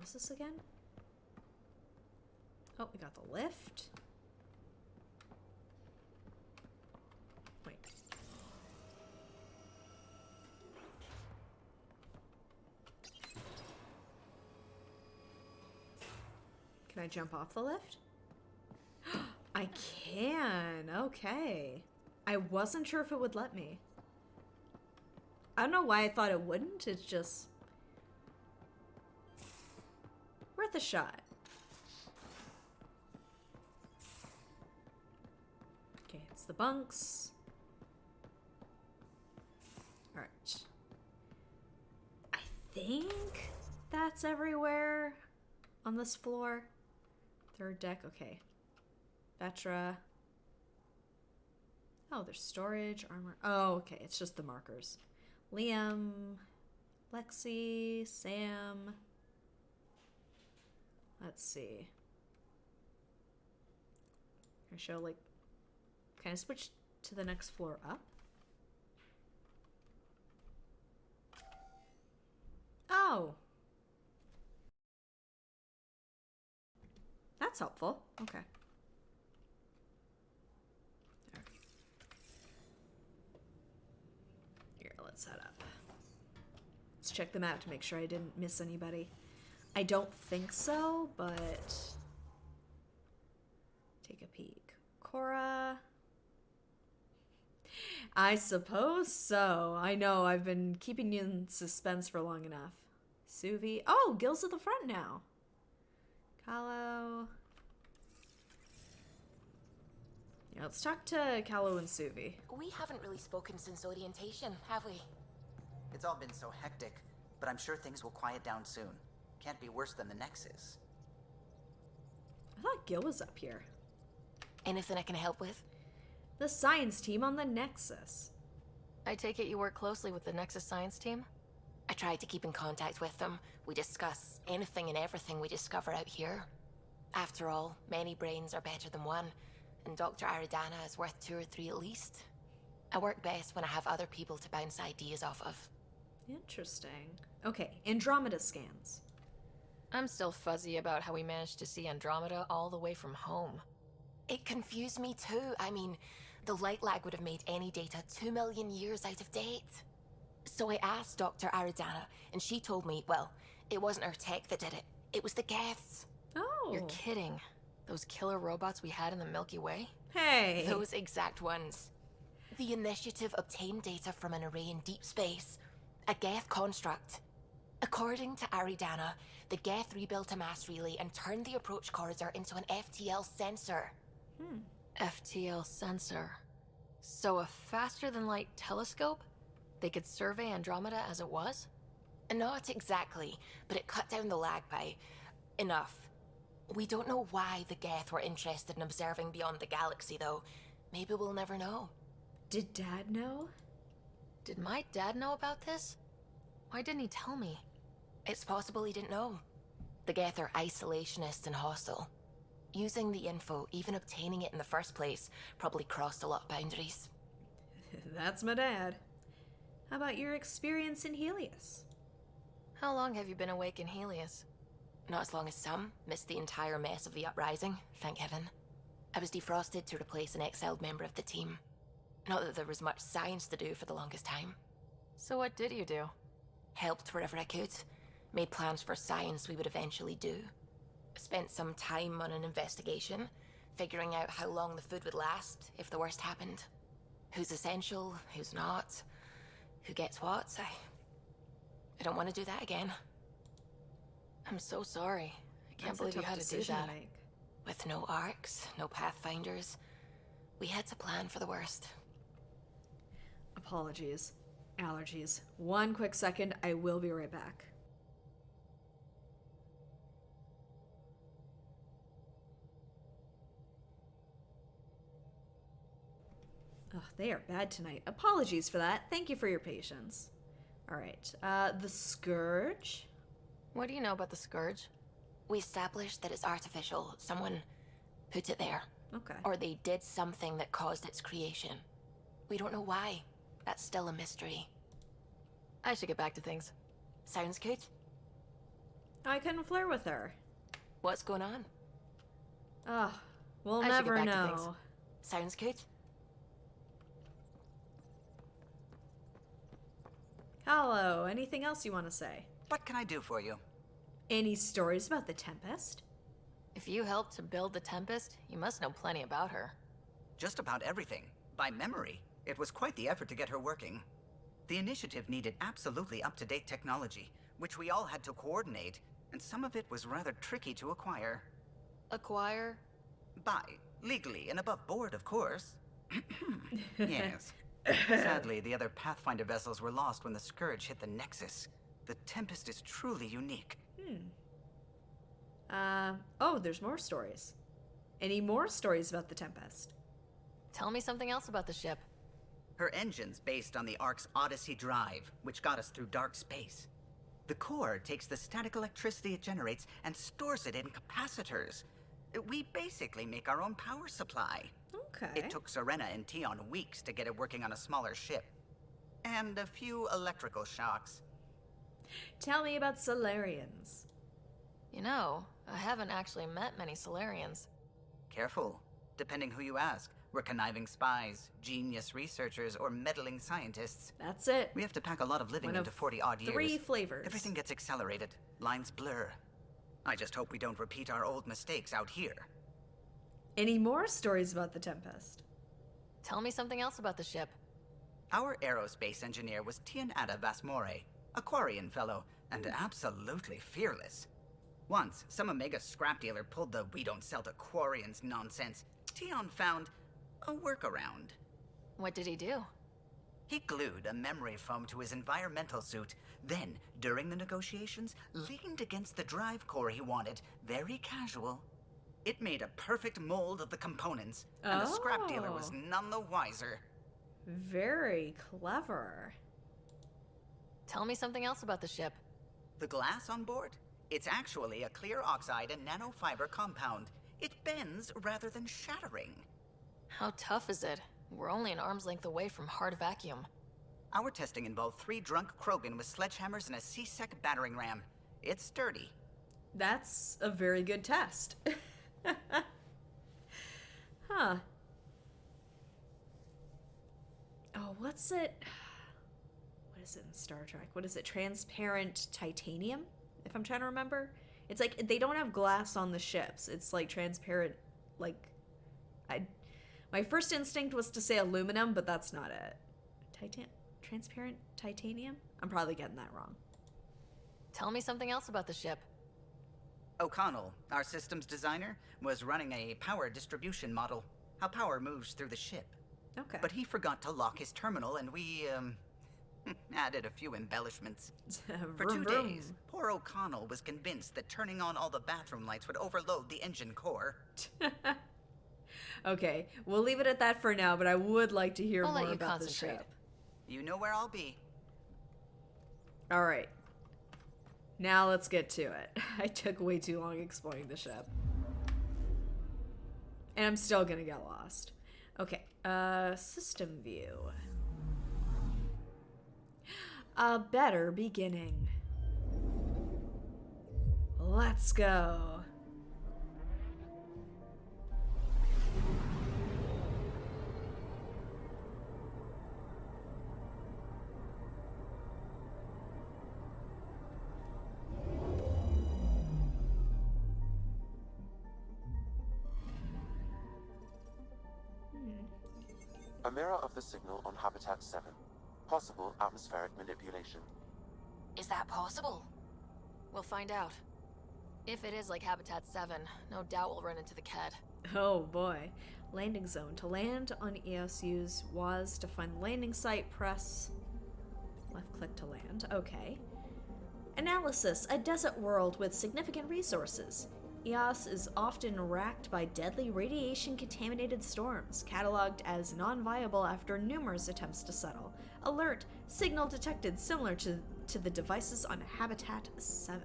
was this again? Oh, we got the lift. Wait. Can I jump off the lift? I can. Okay. I wasn't sure if it would let me. I don't know why I thought it wouldn't. It's just worth a shot. Okay, it's the bunks. All right. I think that's everywhere on this floor. Third deck. Okay. Vetra. Oh, there's storage, armor. Oh, okay. It's just the markers. Liam, Lexi, Sam. Let's see. I show like, can I switch to the next floor up? Oh. That's helpful. Okay. Here, let's head up. Let's check the map to make sure I didn't miss anybody. I don't think so, but take a peek. Cora. I suppose so. I know, I've been keeping you in suspense for long enough. Suvi. Oh, Gil's at the front now. Kahlo. Yeah, let's talk to Kahlo and Suvi. We haven't really spoken since orientation, have we? It's all been so hectic, but I'm sure things will quiet down soon. Can't be worse than the Nexus. I thought Gil was up here. Anything I can help with? The science team on the Nexus. I take it you work closely with the Nexus science team? I try to keep in contact with them. We discuss anything and everything we discover out here. After all, many brains are better than one, and Dr. Aridana is worth 2 or 3 at least. I work best when I have other people to bounce ideas off of. Interesting. Okay, Andromeda scans. I'm still fuzzy about how we managed to see Andromeda all the way from home. It confused me too. I mean, the light lag would have made any data 2 million years out of date. So I asked Dr. Aridana, and she told me, well, it wasn't her tech that did it. It was the Geths. Oh. You're kidding. Those killer robots we had in the Milky Way? Hey. Those exact ones. The Initiative obtained data from an array in deep space. A Geth construct. According to Aridana, the Geth rebuilt a mass relay and turned the approach corridor into an FTL sensor. FTL sensor. So a faster-than-light telescope? They could survey Andromeda as it was? Not exactly, but it cut down the lag by enough. We don't know why the Geth were interested in observing beyond the galaxy, though. Maybe we'll never know. Did Dad know? Did my dad know about this? Why didn't he tell me? It's possible he didn't know. The Geth are isolationist and hostile. Using the info, even obtaining it in the first place, probably crossed a lot of boundaries. That's my dad. How about your experience in Helios? How long have you been awake in Helios? Not as long as some. Missed the entire mess of the uprising, thank heaven. I was defrosted to replace an exiled member of the team. Not that there was much science to do for the longest time. So what did you do? Helped wherever I could. Made plans for science we would eventually do. Spent some time on an investigation, figuring out how long the food would last if the worst happened. Who's essential, who's not, who gets what. I don't want to do that again. I'm so sorry. I can't That's a believe you tough had to do decision that. to make. With no arcs, no pathfinders. We had to plan for the worst. Apologies. Allergies. One quick second, I will be right back. Ugh, they are bad tonight. Apologies for that. Thank you for your patience. Alright, the Scourge? What do you know about the Scourge? We established that it's artificial. Someone put it there. Okay. Or they did something that caused its creation. We don't know why. That's still a mystery. I should get back to things. Sounds good. I can flirt with her. What's going on? Ugh, we'll I should get never back to things. know. Sounds good. Hello, anything else you want to say? What can I do for you? Any stories about the Tempest? If you helped to build the Tempest, you must know plenty about her. Just about everything. By memory. It was quite the effort to get her working. The initiative needed absolutely up-to-date technology, which we all had to coordinate, and some of it was rather tricky to acquire. Acquire? By legally and above board, of course. Yes. Sadly, the other Pathfinder vessels were lost when the Scourge hit the Nexus. The Tempest is truly unique. Oh, there's more stories. Any more stories about the Tempest? Tell me something else about the ship. Her engine's based on the Ark's Odyssey drive, which got us through dark space. The core takes the static electricity it generates and stores it in capacitors. We basically make our own power supply. Okay. It took Serena and Tion weeks to get it working on a smaller ship. And a few electrical shocks. Tell me about Solarians. You know, I haven't actually met many Solarians. Careful. Depending who you ask. We're conniving spies, genius researchers, or meddling scientists. That's it. We have to pack a lot of living One of into 40-odd years. 3 flavors. Everything gets accelerated. Lines blur. I just hope we don't repeat our old mistakes out here. Any more stories about the Tempest? Tell me something else about the ship. Our aerospace engineer was Tianada Vasmore, a Quarian fellow, and absolutely fearless. Once, some Omega scrap dealer pulled the "we don't sell to Quarians" nonsense. Tion found a workaround. What did he do? He glued a memory foam to his environmental suit, then, during the negotiations, leaned against the drive core he wanted, very casual. It made a perfect mold of the components, and the scrap dealer was none the wiser. Very clever. Tell me something else about the ship. The glass on board? It's actually a clear oxide and nanofiber compound. It bends rather than shattering. How tough is it? We're only an arm's length away from hard vacuum. Our testing involved 3 drunk Krogan with sledgehammers and a C-Sec battering ram. It's sturdy. That's a very good test. Huh. Oh, what's it? What is it in Star Trek? What is it? Transparent titanium? If I'm trying to remember. It's like, they don't have glass on the ships. It's like transparent, like... My first instinct was to say aluminum, but that's not it. Transparent titanium? I'm probably getting that wrong. Tell me something else about the ship. O'Connell, our systems designer, was running a power distribution model. How power moves through the ship. Okay. But he forgot to lock his terminal, and we, added a few embellishments. For 2 days, poor O'Connell was convinced that turning on all the bathroom lights would overload the engine core. Okay, we'll leave it at that for now, but I would like to hear I'll let more you about the concentrate. ship. You know where I'll be. All right. Now let's get to it. I took way too long exploring the ship. And I'm still gonna get lost. Okay, system view. A better beginning. Let's go. A mirror of the signal on Habitat 7. Possible atmospheric manipulation. Is that possible? We'll find out. If it is like Habitat 7, no doubt we'll run into the Ked. Oh boy. Landing zone. To land on Eos, use WAS to find the landing site. Press left click to land. Okay. Analysis. A desert world with significant resources. Eos is often racked by deadly radiation-contaminated storms, cataloged as non-viable after numerous attempts to settle. Alert. Signal detected similar to the devices on Habitat 7.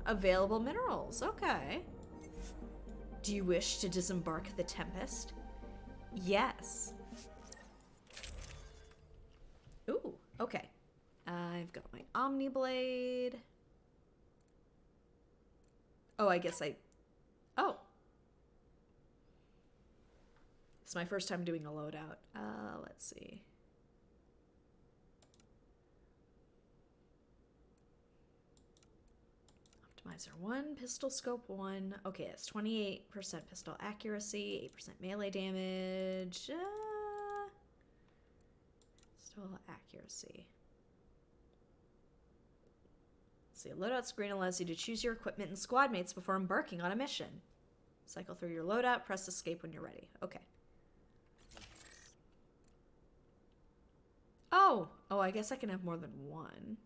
Available minerals. Okay. Do you wish to disembark the Tempest? Yes. Ooh, okay. I've got my Omni Blade. Oh, I guess oh. It's my first time doing a loadout. Let's see. Optimizer 1, pistol scope 1. Okay, it's 28% pistol accuracy, 8% melee damage. Pistol accuracy. Let's see, a loadout screen allows you to choose your equipment and squad mates before embarking on a mission. Cycle through your loadout, press escape when you're ready. Okay. Oh, I guess I can have more than one.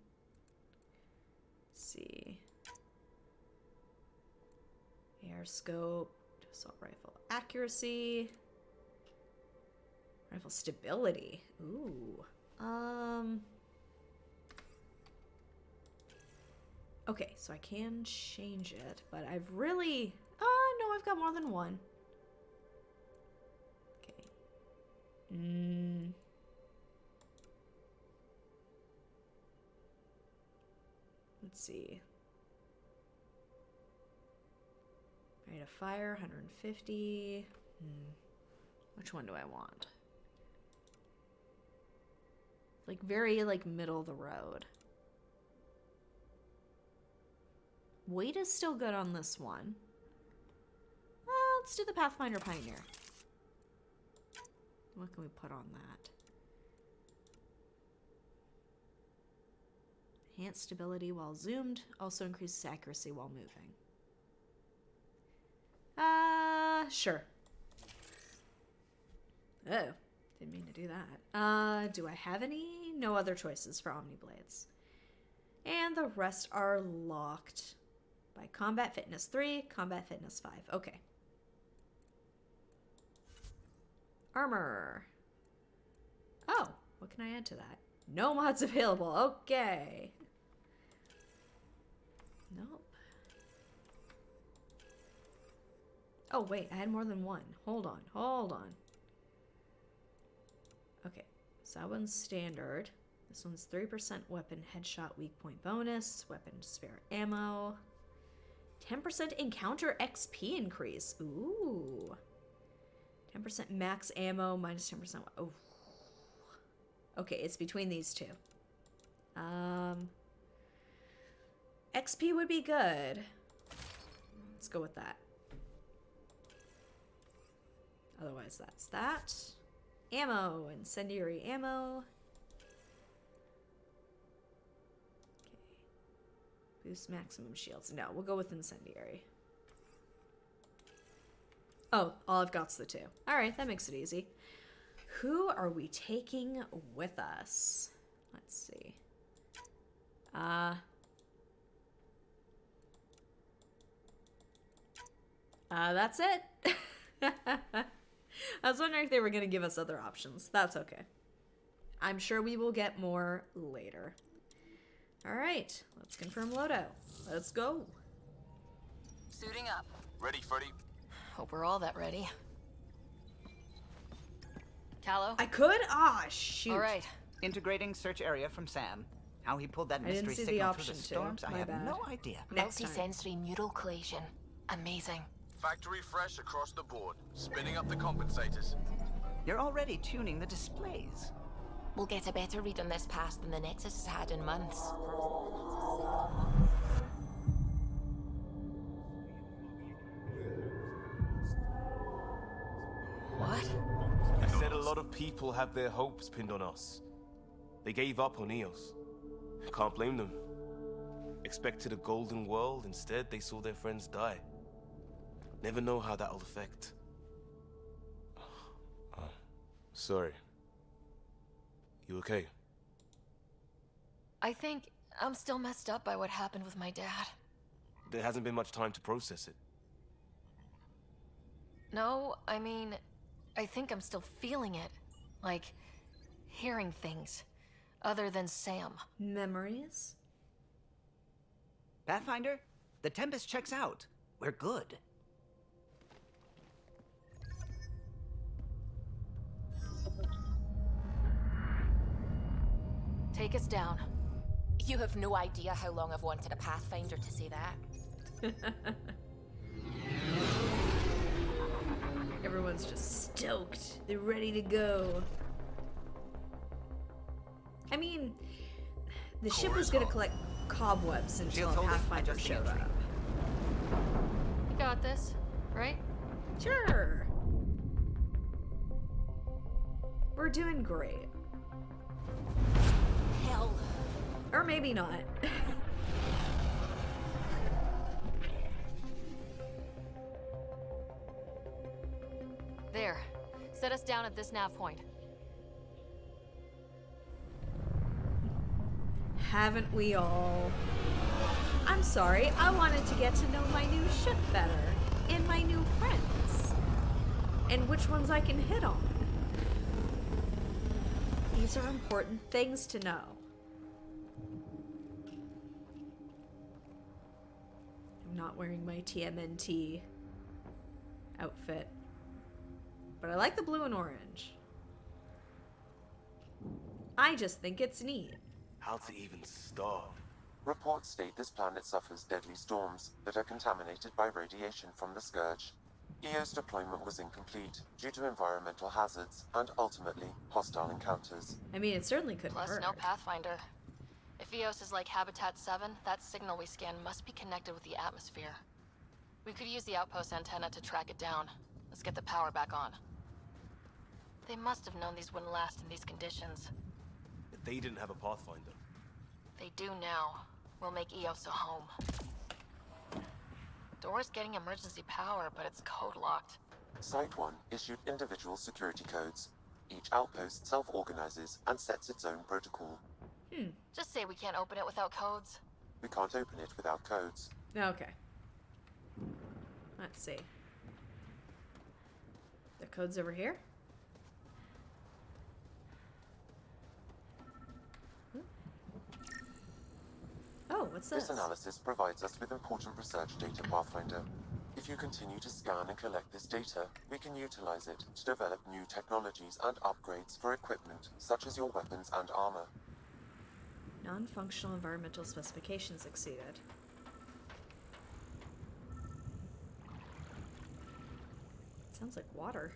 Let's see. Air scope, assault rifle accuracy, rifle stability. Ooh. Okay, so I can change it, but I've really... no, I've got more than one. Okay. Let's see. Rate of fire, 150. Which one do I want? Like, very, like, middle of the road. Weight is still good on this one. Let's do the Pathfinder Pioneer. What can we put on that? Enhanced stability while zoomed. Also increases accuracy while moving. Sure. Oh, didn't mean to do that. Do I have any? No other choices for Omni Blades. And the rest are locked by Combat Fitness 3, Combat Fitness 5. Okay. Armor. Oh, what can I add to that? No mods available. Okay. Nope. Oh, wait, I had more than one. Hold on. Okay, so that one's standard. This one's 3% weapon headshot weak point bonus, weapon spare ammo, 10% encounter XP increase. Ooh. 10% max ammo, minus 10%. Oh. Okay, it's between these two. XP would be good. Let's go with that. Otherwise, that's that. Ammo, incendiary ammo. Okay. Boost maximum shields. No, we'll go with incendiary. Oh, all I've got's the two. Alright, that makes it easy. Who are we taking with us? Let's see. That's it. I was wondering if they were going to give us other options. That's okay. I'm sure we will get more later. Alright, let's confirm loadout. Let's go. Suiting up. Ready, Freddy? Hope we're all that ready. Callow? I could? Shoot. All right. Integrating search area from Sam. How he pulled that I didn't mystery see the signal option through the to. storms, I My have bad. no idea. Next time. Multi-sensory neural collation. Amazing. Factory fresh across the board. Spinning up the compensators. You're already tuning the displays. We'll get a better read on this pass than the Nexus has had in months. What? I said a lot of people have their hopes pinned on us. They gave up on Eos. Can't blame them. Expected a golden world, instead they saw their friends die. Never know how that'll affect. Sorry. You okay? I think I'm still messed up by what happened with my dad. There hasn't been much time to process it. No, I mean, I think I'm still feeling it. Like, hearing things. Other than Sam. Memories? Pathfinder, the Tempest checks out. We're good. Take us down. You have no idea how long I've wanted a Pathfinder to say that. Everyone's just stoked. They're ready to go. I mean, the ship was gonna collect cobwebs until a Pathfinder showed up. You got this, right? Sure. We're doing great. Hell. Or maybe not. There. Set us down at this nav point. Haven't we all? I'm sorry, I wanted to get to know my new ship better. And my new friends. And which ones I can hit on. These are important things to know. I'm not wearing my TMNT outfit. But I like the blue and orange. I just think it's neat. How to even start? Reports state this planet suffers deadly storms that are contaminated by radiation from the Scourge. EO's deployment was incomplete due to environmental hazards and ultimately hostile encounters. I mean, it certainly couldn't Plus, hurt. no Pathfinder. If EOS is like Habitat 7, that signal we scan must be connected with the atmosphere. We could use the outpost antenna to track it down. Let's get the power back on. They must have known these wouldn't last in these conditions. They didn't have a Pathfinder. They do now. We'll make EOS a home. Door's getting emergency power, but it's code-locked. Site 1 issued individual security codes. Each outpost self-organizes and sets its own protocol. Just say we can't open it without codes. We can't open it without codes. Okay. Let's see. The code's over here? Oh, what's this? This analysis provides us with important research data, Pathfinder. If you continue to scan and collect this data, we can utilize it to develop new technologies and upgrades for equipment, such as your weapons and armor. Non-functional environmental specifications exceeded. Sounds like water.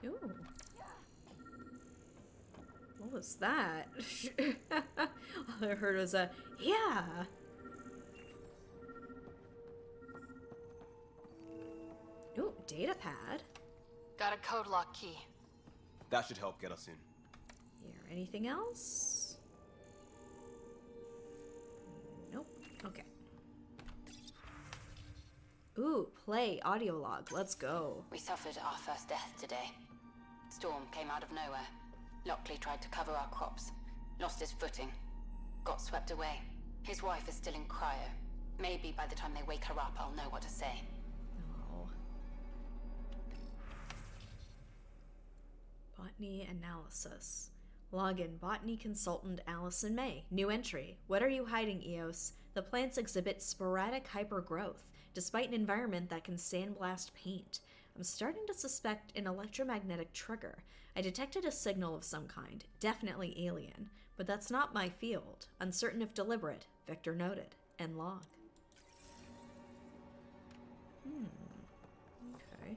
Ooh. What was that? All I heard was a, yeah! Ooh, data pad. Got a code lock key. That should help get us in. Here, anything else? Nope. Okay. Ooh, play audio log. Let's go. We suffered our first death today. Storm came out of nowhere. Lockley tried to cover our crops. Lost his footing. Got swept away. His wife is still in cryo. Maybe by the time they wake her up, I'll know what to say. Oh. Botany analysis. Login, botany consultant Allison May. New entry. What are you hiding, Eos? The plants exhibit sporadic hypergrowth, despite an environment that can sandblast paint. I'm starting to suspect an electromagnetic trigger. I detected a signal of some kind, definitely alien, but that's not my field. Uncertain if deliberate. Victor noted. End log. Okay.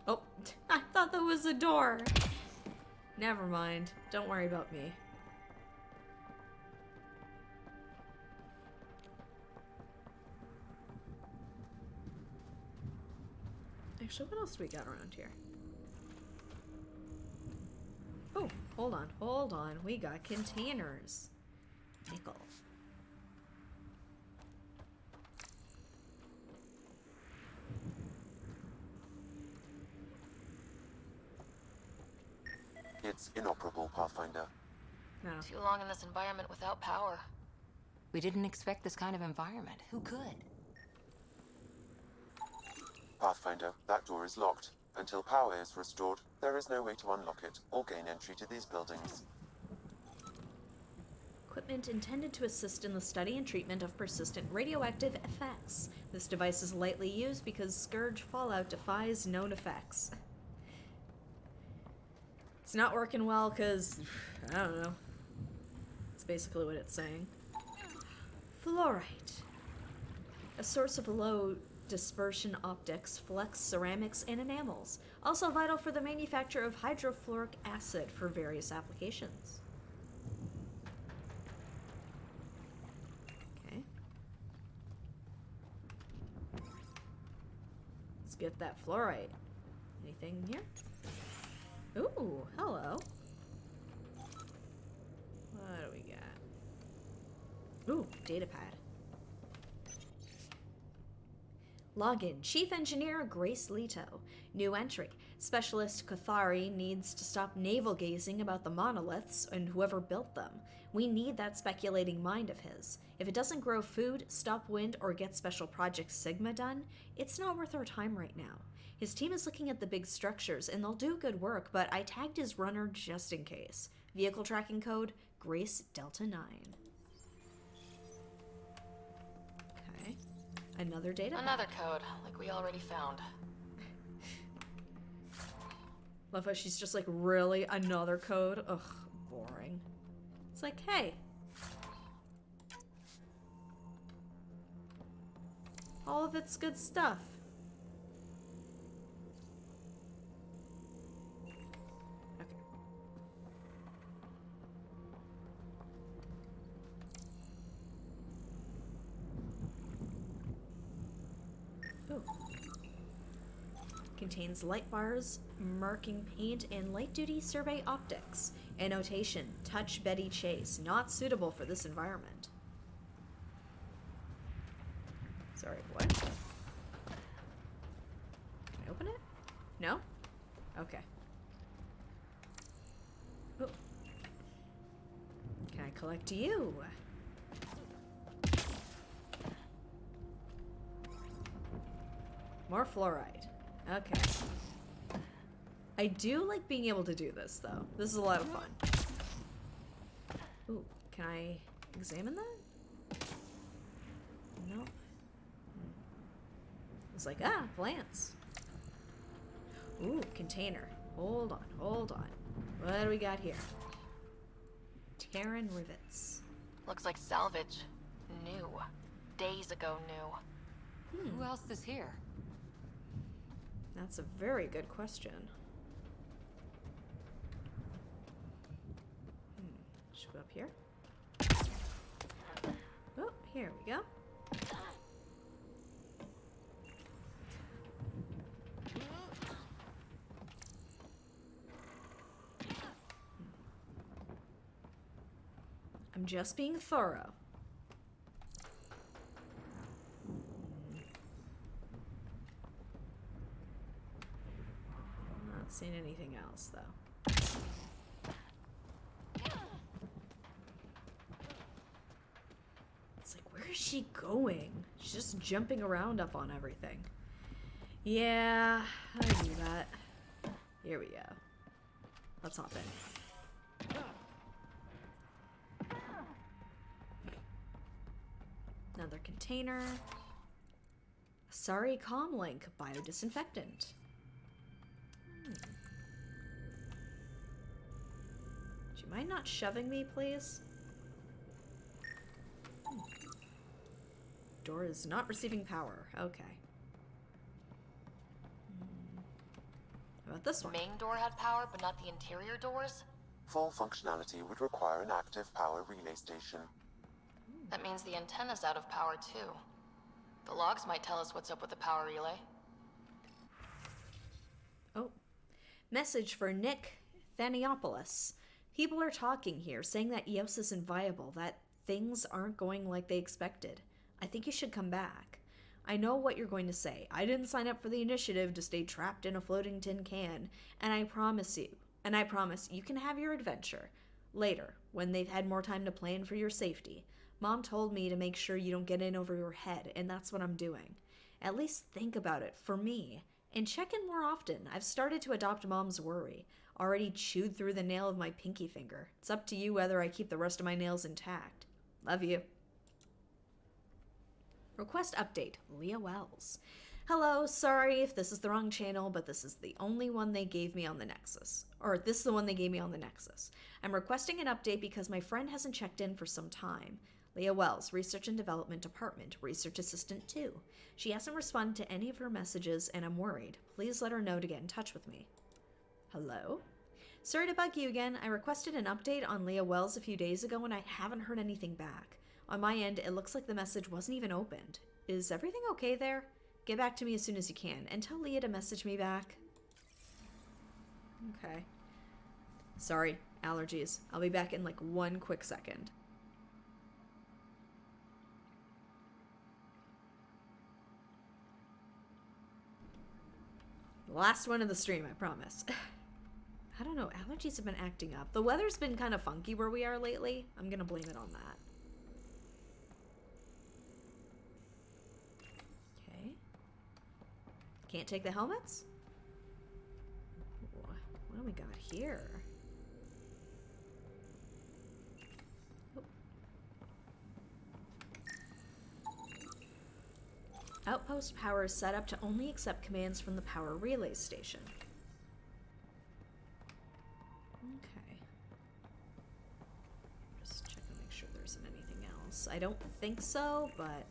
Oh, I thought that was a door. Never mind. Don't worry about me. Actually, what else do we got around here? Oh, hold on. We got containers. nickel. It's inoperable, Pathfinder. No. Too long in this environment without power. We didn't expect this kind of environment. Who could? Pathfinder, that door is locked. Until power is restored, there is no way to unlock it or gain entry to these buildings. Equipment intended to assist in the study and treatment of persistent radioactive effects. This device is lightly used because Scourge Fallout defies known effects. It's not working well because, I don't know. That's basically what it's saying. Fluorite. A source of low dispersion optics, flex ceramics, and enamels. Also vital for the manufacture of hydrofluoric acid for various applications. Okay. Let's get that fluorite. Anything here? Ooh, hello. What do we got? Ooh, datapad. Login. Chief Engineer Grace Leto. New entry. Specialist Kothari needs to stop navel-gazing about the monoliths and whoever built them. We need that speculating mind of his. If it doesn't grow food, stop wind, or get Special Project Sigma done, it's not worth our time right now. His team is looking at the big structures, and they'll do good work, but I tagged his runner just in case. Vehicle tracking code, Grace Delta 9. Okay. Another data Another pad. code, like we already found. Love how she's just like, really? Another code? Ugh, boring. It's like, hey. All of it's good stuff. Okay. Ooh. Contains light bars, marking paint, and light-duty survey optics. Annotation, touch Betty Chase, not suitable for this environment. Sorry, what? Can I open it? No? Okay. Ooh. Can I collect you? More fluoride. Okay. I do like being able to do this, though. This is a lot of fun. Ooh, can I examine that? No. It's like, ah, plants. Ooh, container. Hold on, hold on. What do we got here? Terran rivets. Looks like salvage. New. Days ago new. Who else is here? That's a very good question. Should we go up here? Oh, here we go. I'm just being thorough. Not seeing anything else, though. It's like, where is she going? She's just jumping around up on everything. Yeah, I do that. Here we go. Let's hop in. Another container. Sorry, Comlink biodisinfectant. Do you mind not shoving me, please? Door is not receiving power. Okay. How about this one? Main door had power, but not the interior doors? Full functionality would require an active power relay station. That means the antenna's out of power too. The logs might tell us what's up with the power relay. Oh. Message for Nick Thaniopoulos. People are talking here, saying that Eos is inviable, that Things aren't going like they expected. I think you should come back. I know what you're going to say. I didn't sign up for the initiative to stay trapped in a floating tin can, and I promise you can have your adventure. Later, when they've had more time to plan for your safety. Mom told me to make sure you don't get in over your head, and that's what I'm doing. At least think about it, for me. And check in more often. I've started to adopt Mom's worry. Already chewed through the nail of my pinky finger. It's up to you whether I keep the rest of my nails intact. Love you. Request update, Leah Wells. Hello, sorry if this is the wrong channel, but this is the only one they gave me on the Nexus. Or this is the one they gave me on the Nexus. I'm requesting an update because my friend hasn't checked in for some time. Leah Wells, Research and Development Department, Research Assistant 2. She hasn't responded to any of her messages and I'm worried. Please let her know to get in touch with me. Hello? Sorry to bug you again. I requested an update on Leah Wells a few days ago and I haven't heard anything back. On my end, it looks like the message wasn't even opened. Is everything okay there? Get back to me as soon as you can, and tell Leah to message me back. Okay. Sorry, allergies. I'll be back in like 1 quick second. Last one of the stream, I promise. I don't know, allergies have been acting up. The weather's been kind of funky where we are lately. I'm gonna blame it on that. Can't take the helmets? What do we got here? Oh. Outpost power is set up to only accept commands from the power relay station. Okay. Just check and make sure there isn't anything else. I don't think so, but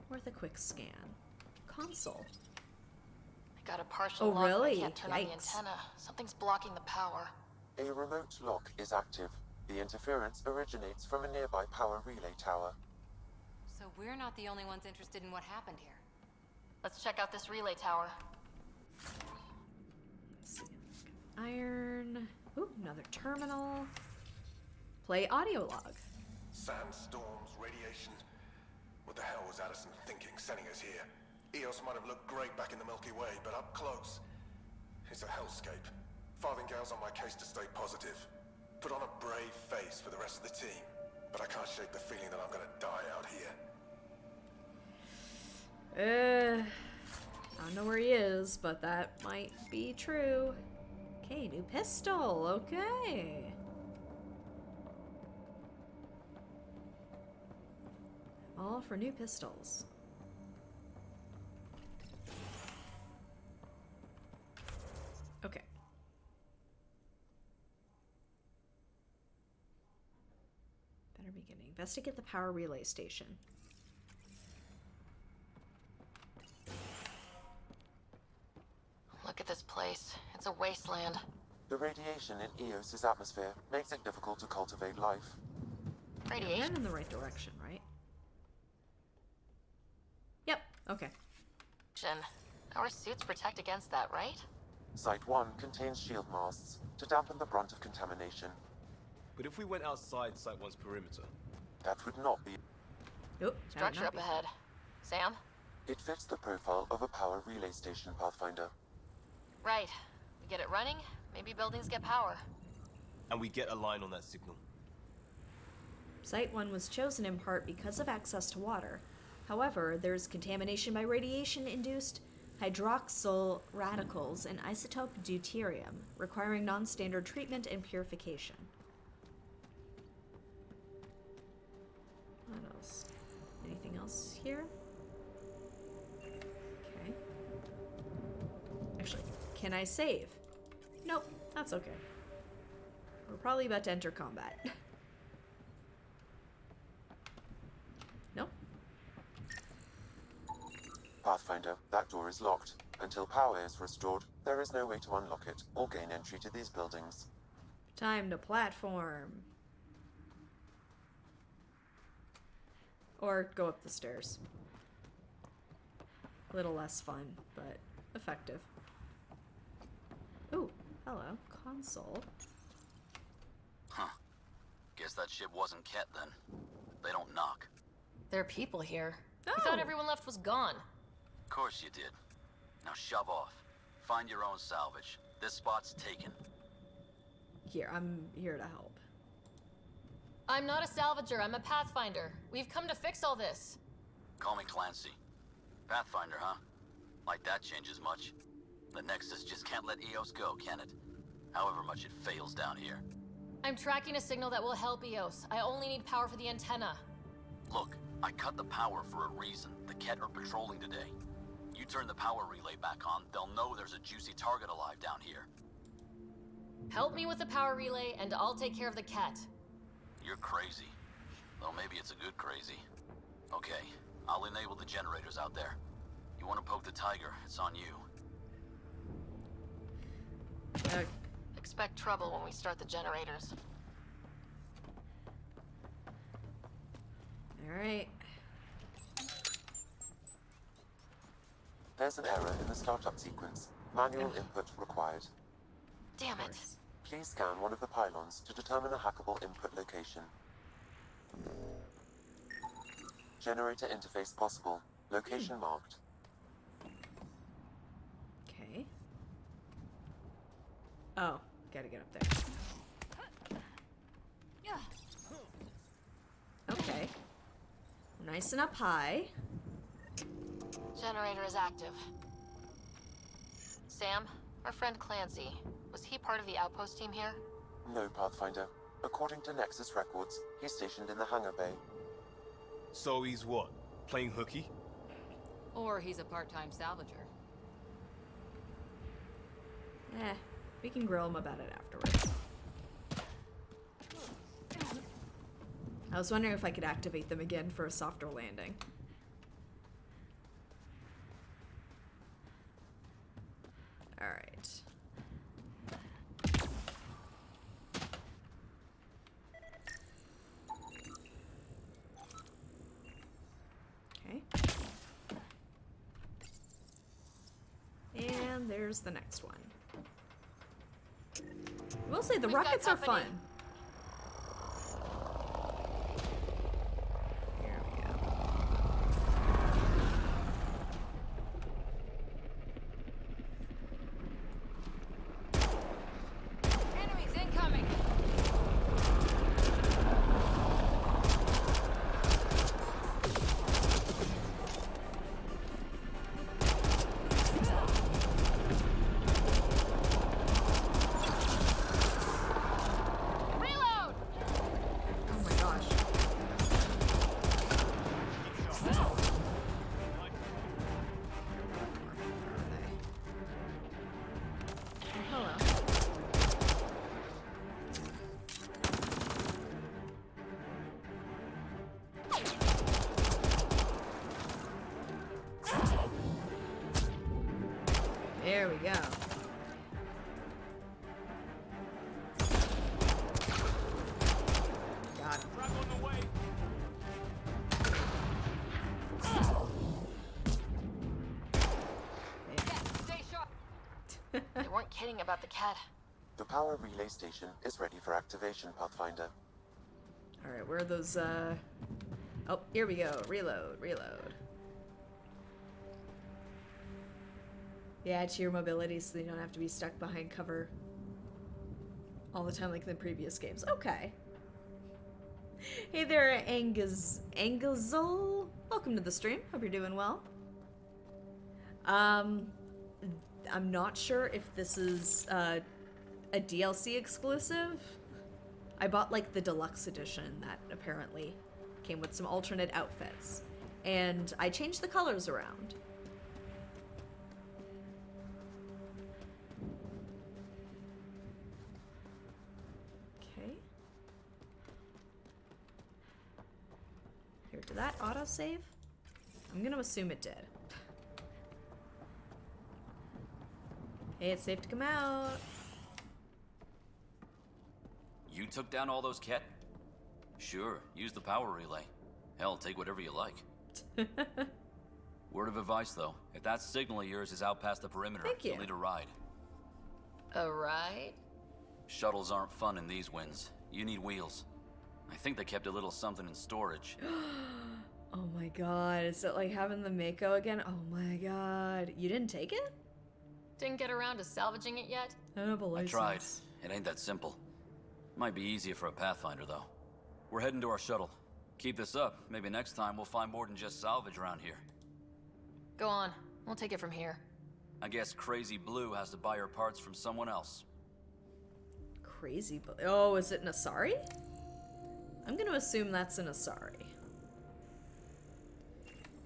worth a quick scan. Console. Got a partial lock, but I really? can't turn on the Yikes. antenna. Something's blocking the power. A remote lock is active. The interference originates from a nearby power relay tower. So we're not the only ones interested in what happened here. Let's check out this relay tower. Let's see. Iron. Ooh, another terminal. Play audio log. Sandstorms, radiation. What the hell was Addison thinking, sending us here? Eos might have looked great back in the Milky Way, but up close, it's a hellscape. Farthingale's on my case to stay positive. Put on a brave face for the rest of the team, but I can't shake the feeling that I'm gonna die out here. I don't know where he is, but that might be true. Okay, new pistol, okay. All for new pistols. Okay. Better beginning. Investigate the power relay station. Look at this place. It's a wasteland. The radiation in Eos's atmosphere makes it difficult to cultivate life. I'm Radiation. in the right direction, right? Yep, okay. Our suits protect against that, right? Site 1 contains shield masts to dampen the brunt of contamination. But if we went outside Site 1's perimeter? That would not be... Oop, Structure up ahead. Sam? It fits the profile of a power relay station, Pathfinder. Right. We get it running, maybe buildings get power. And we get a line on that signal. Site 1 was chosen in part because of access to water. However, there's contamination by radiation-induced hydroxyl radicals and isotope deuterium, requiring non-standard treatment and purification. What else? Anything else here? Okay. Actually, can I save? Nope, that's okay. We're probably about to enter combat. Nope. Pathfinder, that door is locked. Until power is restored, there is no way to unlock it or gain entry to these buildings. Time to platform. Or go up the stairs. A little less fun, but effective. Ooh, hello. Console. Huh. Guess that ship wasn't Ket then. They don't knock. There are people here. Oh. I thought everyone left was gone. Of course you did. Now shove off. Find your own salvage. This spot's taken. Here, I'm here to help. I'm not a salvager, I'm a pathfinder. We've come to fix all this. Call me Clancy. Pathfinder, huh? Like that changes much. The Nexus just can't let Eos go, can it? However much it fails down here. I'm tracking a signal that will help Eos. I only need power for the antenna. Look, I cut the power for a reason. The Ket are patrolling today. You turn the power relay back on, they'll know there's a juicy target alive down here. Help me with the power relay, and I'll take care of the cat. You're crazy. Well, maybe it's a good crazy. Okay, I'll enable the generators out there. You want to poke the tiger, it's on you. Expect trouble when we start the generators. Alright. There's an error in the startup sequence. Manual input required. Damn it. Please scan one of the pylons to determine a hackable input location. Generator interface possible. Location marked. Okay. Oh, gotta get up there. Okay. Nice and up high. Generator is active. Sam, our friend Clancy, was he part of the outpost team here? No, Pathfinder. According to Nexus records, he's stationed in the hangar bay. So he's what? Playing hooky? Or he's a part-time salvager. We can grill him about it afterwards. I was wondering if I could activate them again for a softer landing. Alright. Okay. And there's the next one. I will say the rockets are fun. Here we go. Enemies incoming! Reload! Oh my gosh. Hello. There we go. Got him. Stay sharp! They weren't kidding about the cat. The power relay station is ready for activation, Pathfinder. Alright, where are those, Oh, here we go. Reload, reload. Yeah, add to your mobility so you don't have to be stuck behind cover all the time like in the previous games. Okay. Hey there, Angazol. Welcome to the stream. Hope you're doing well. I'm not sure if this is a DLC exclusive. I bought like the deluxe edition that apparently came with some alternate outfits. And I changed the colors around. Okay. Here, did that autosave? I'm gonna assume it did. Hey, it's safe to come out. You took down all those Ket? Sure, use the power relay. Hell, take whatever you like. Word of advice, though. If that signal of yours is out past the perimeter, Thank you. you'll need a ride. A ride? Shuttles aren't fun in these winds. You need wheels. I think they kept a little something in storage. Oh my god, is it like having the Mako again? Oh my god. You didn't take it? Didn't get around to salvaging it yet? I don't have a I license. tried. It ain't that simple. Might be easier for a Pathfinder, though. We're heading to our shuttle. Keep this up. Maybe next time we'll find more than just salvage around here. Go on. We'll take it from here. I guess Crazy Blue has to buy her parts from someone else. Crazy Blue. Oh, is it an Asari? I'm gonna assume that's an Asari.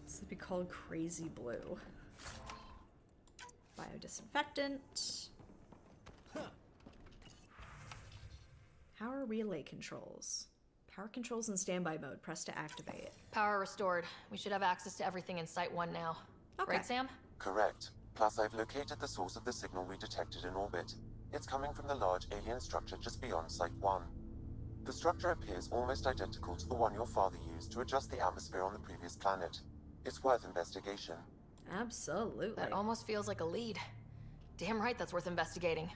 This would be called Crazy Blue. Biodisinfectant. Power relay controls. Power controls in standby mode. Press to activate. Power restored. We should have access to everything in Site 1 now. Okay. Right, Sam? Correct. Plus, I've located the source of the signal we detected in orbit. It's coming from the large alien structure just beyond Site 1. The structure appears almost identical to the one your father used to adjust the atmosphere on the previous planet. It's worth investigation. Absolutely. That almost feels like a lead. Damn right that's worth investigating.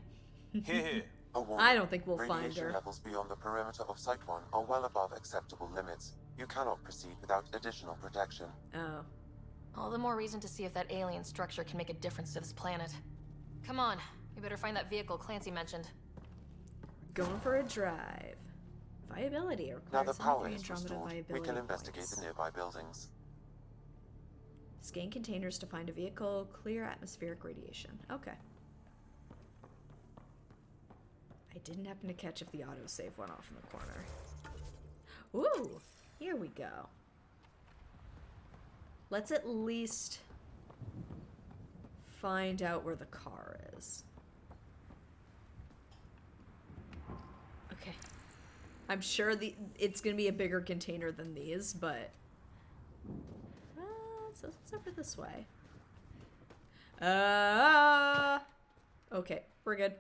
Here. A warning. I don't think we'll find Radiation her. levels beyond the perimeter of Site 1 are well above acceptable limits. You cannot proceed without additional protection. Oh. All the more reason to see if that alien structure can make a difference to this planet. Come on, we better find that vehicle Clancy mentioned. Going for a drive. Viability requires Now the power 73 is Andromeda restored, we viability can investigate points. the nearby buildings. Scan containers to find a vehicle, clear atmospheric radiation. Okay. I didn't happen to catch if the autosave went off in the corner. Ooh, here we go. Let's at least find out where the car is. Okay. I'm sure it's gonna be a bigger container than these, but so it's over this way. Okay, we're good.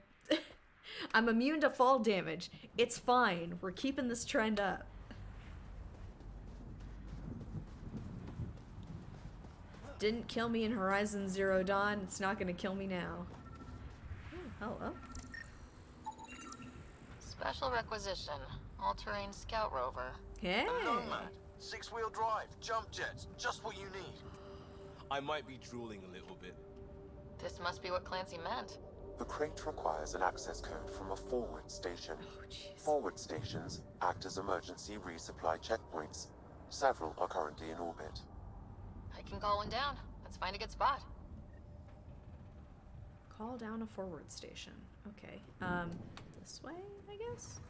I'm immune to fall damage. It's fine. We're keeping this trend up. Didn't kill me in Horizon Zero Dawn. It's not gonna kill me now. Oh, hello. Special requisition. All-terrain scout rover. Hey. Nomad. 6-wheel drive. Jump jets. Just what you need. I might be drooling a little bit. This must be what Clancy meant. The crate requires an access code from a forward station. Forward stations act as emergency resupply checkpoints. Several are currently in orbit. I can call one down. Let's find a good spot. Call down a forward station. Okay. This way, I guess?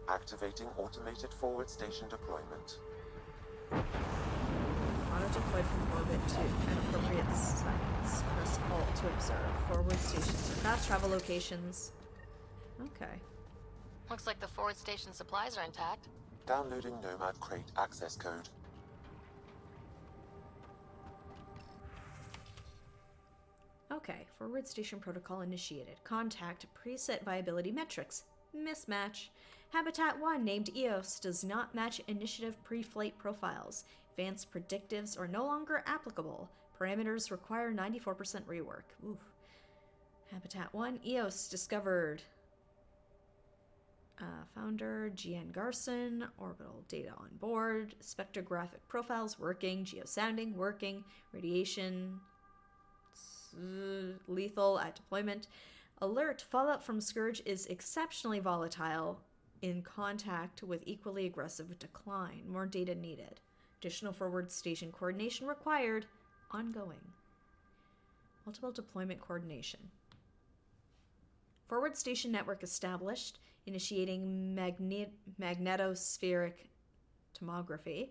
Activating automated forward station deployment. Auto-deployed from orbit to an appropriate sites. Press Alt to observe. Forward stations are fast travel locations. Okay. Looks like the forward station supplies are intact. Downloading Nomad crate access code. Okay, forward station protocol initiated. Contact preset viability metrics. Mismatch. Habitat 1 named EOS does not match initiative pre-flight profiles. Advanced predictives are no longer applicable. Parameters require 94% rework. Oof. Habitat 1 EOS discovered. Founder GN Garson. Orbital data on board. Spectrographic profiles working. Geosounding working. Radiation lethal at deployment. Alert, fallout from Scourge is exceptionally volatile in contact with equally aggressive decline. More data needed. Additional forward station coordination required. Ongoing. Multiple deployment coordination. Forward station network established. Initiating magnetospheric tomography.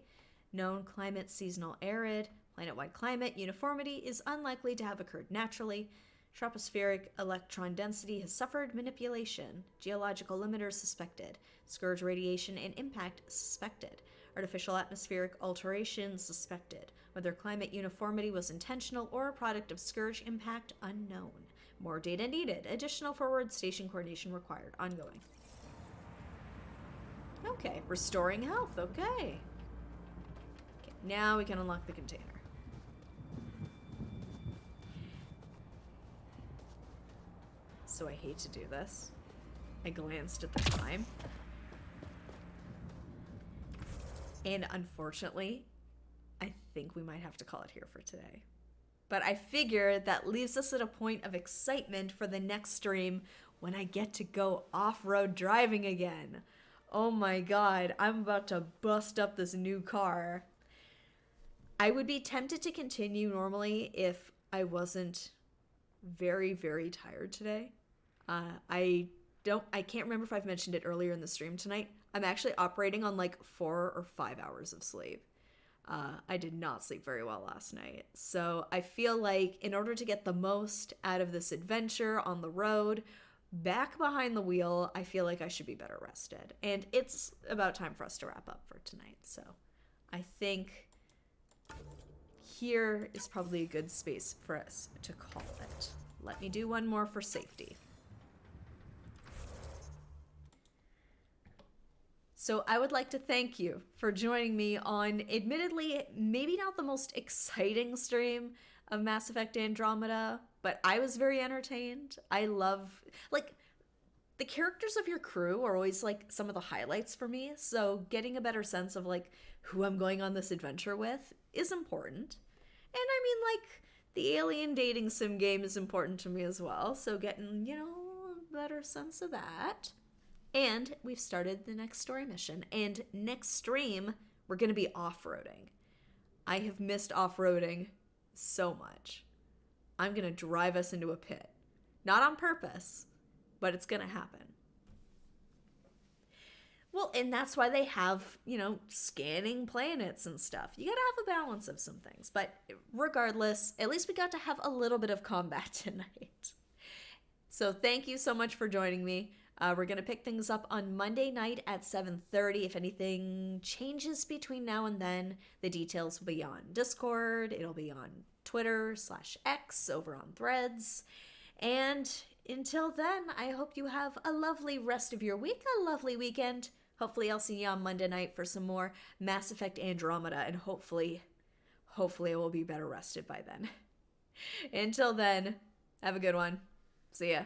Known climate seasonal arid. Planet-wide climate uniformity is unlikely to have occurred naturally. Tropospheric electron density has suffered manipulation. Geological limiters suspected. Scourge radiation and impact suspected. Artificial atmospheric alteration suspected. Whether climate uniformity was intentional or a product of Scourge impact unknown. More data needed. Additional forward station coordination required. Ongoing. Okay, restoring health. Okay. Now we can unlock the container. so I hate to do this. I glanced at the time. And unfortunately, I think we might have to call it here for today. But I figure that leaves us at a point of excitement for the next stream when I get to go off-road driving again. Oh my god, I'm about to bust up this new car. I would be tempted to continue normally if I wasn't very, very tired today. I can't remember if I've mentioned it earlier in the stream tonight. I'm actually operating on like 4 or 5 hours of sleep. I did not sleep very well last night. So I feel like in order to get the most out of this adventure on the road, back behind the wheel, I feel like I should be better rested. And it's about time for us to wrap up for tonight. So I think here is probably a good space for us to call it. Let me do one more for safety. So I would like to thank you for joining me on, admittedly, maybe not the most exciting stream of Mass Effect Andromeda, but I was very entertained. I love, like, the characters of your crew are always, like, some of the highlights for me, so getting a better sense of, like, who I'm going on this adventure with is important. And I mean, like, the alien dating sim game is important to me as well, so getting, you know, a better sense of that. And we've started the next story mission. And next stream, we're going to be off-roading. I have missed off-roading so much. I'm going to drive us into a pit. Not on purpose, but it's going to happen. Well, and that's why they have, you know, scanning planets and stuff. You got to have a balance of some things. But regardless, at least we got to have a little bit of combat tonight. So thank you so much for joining me. We're going to pick things up on Monday night at 7:30. If anything changes between now and then, the details will be on Discord. It'll be on Twitter/X, over on Threads. And until then, I hope you have a lovely rest of your week, a lovely weekend. Hopefully I'll see you on Monday night for some more Mass Effect Andromeda, and hopefully I will be better rested by then. Until then, have a good one. See ya.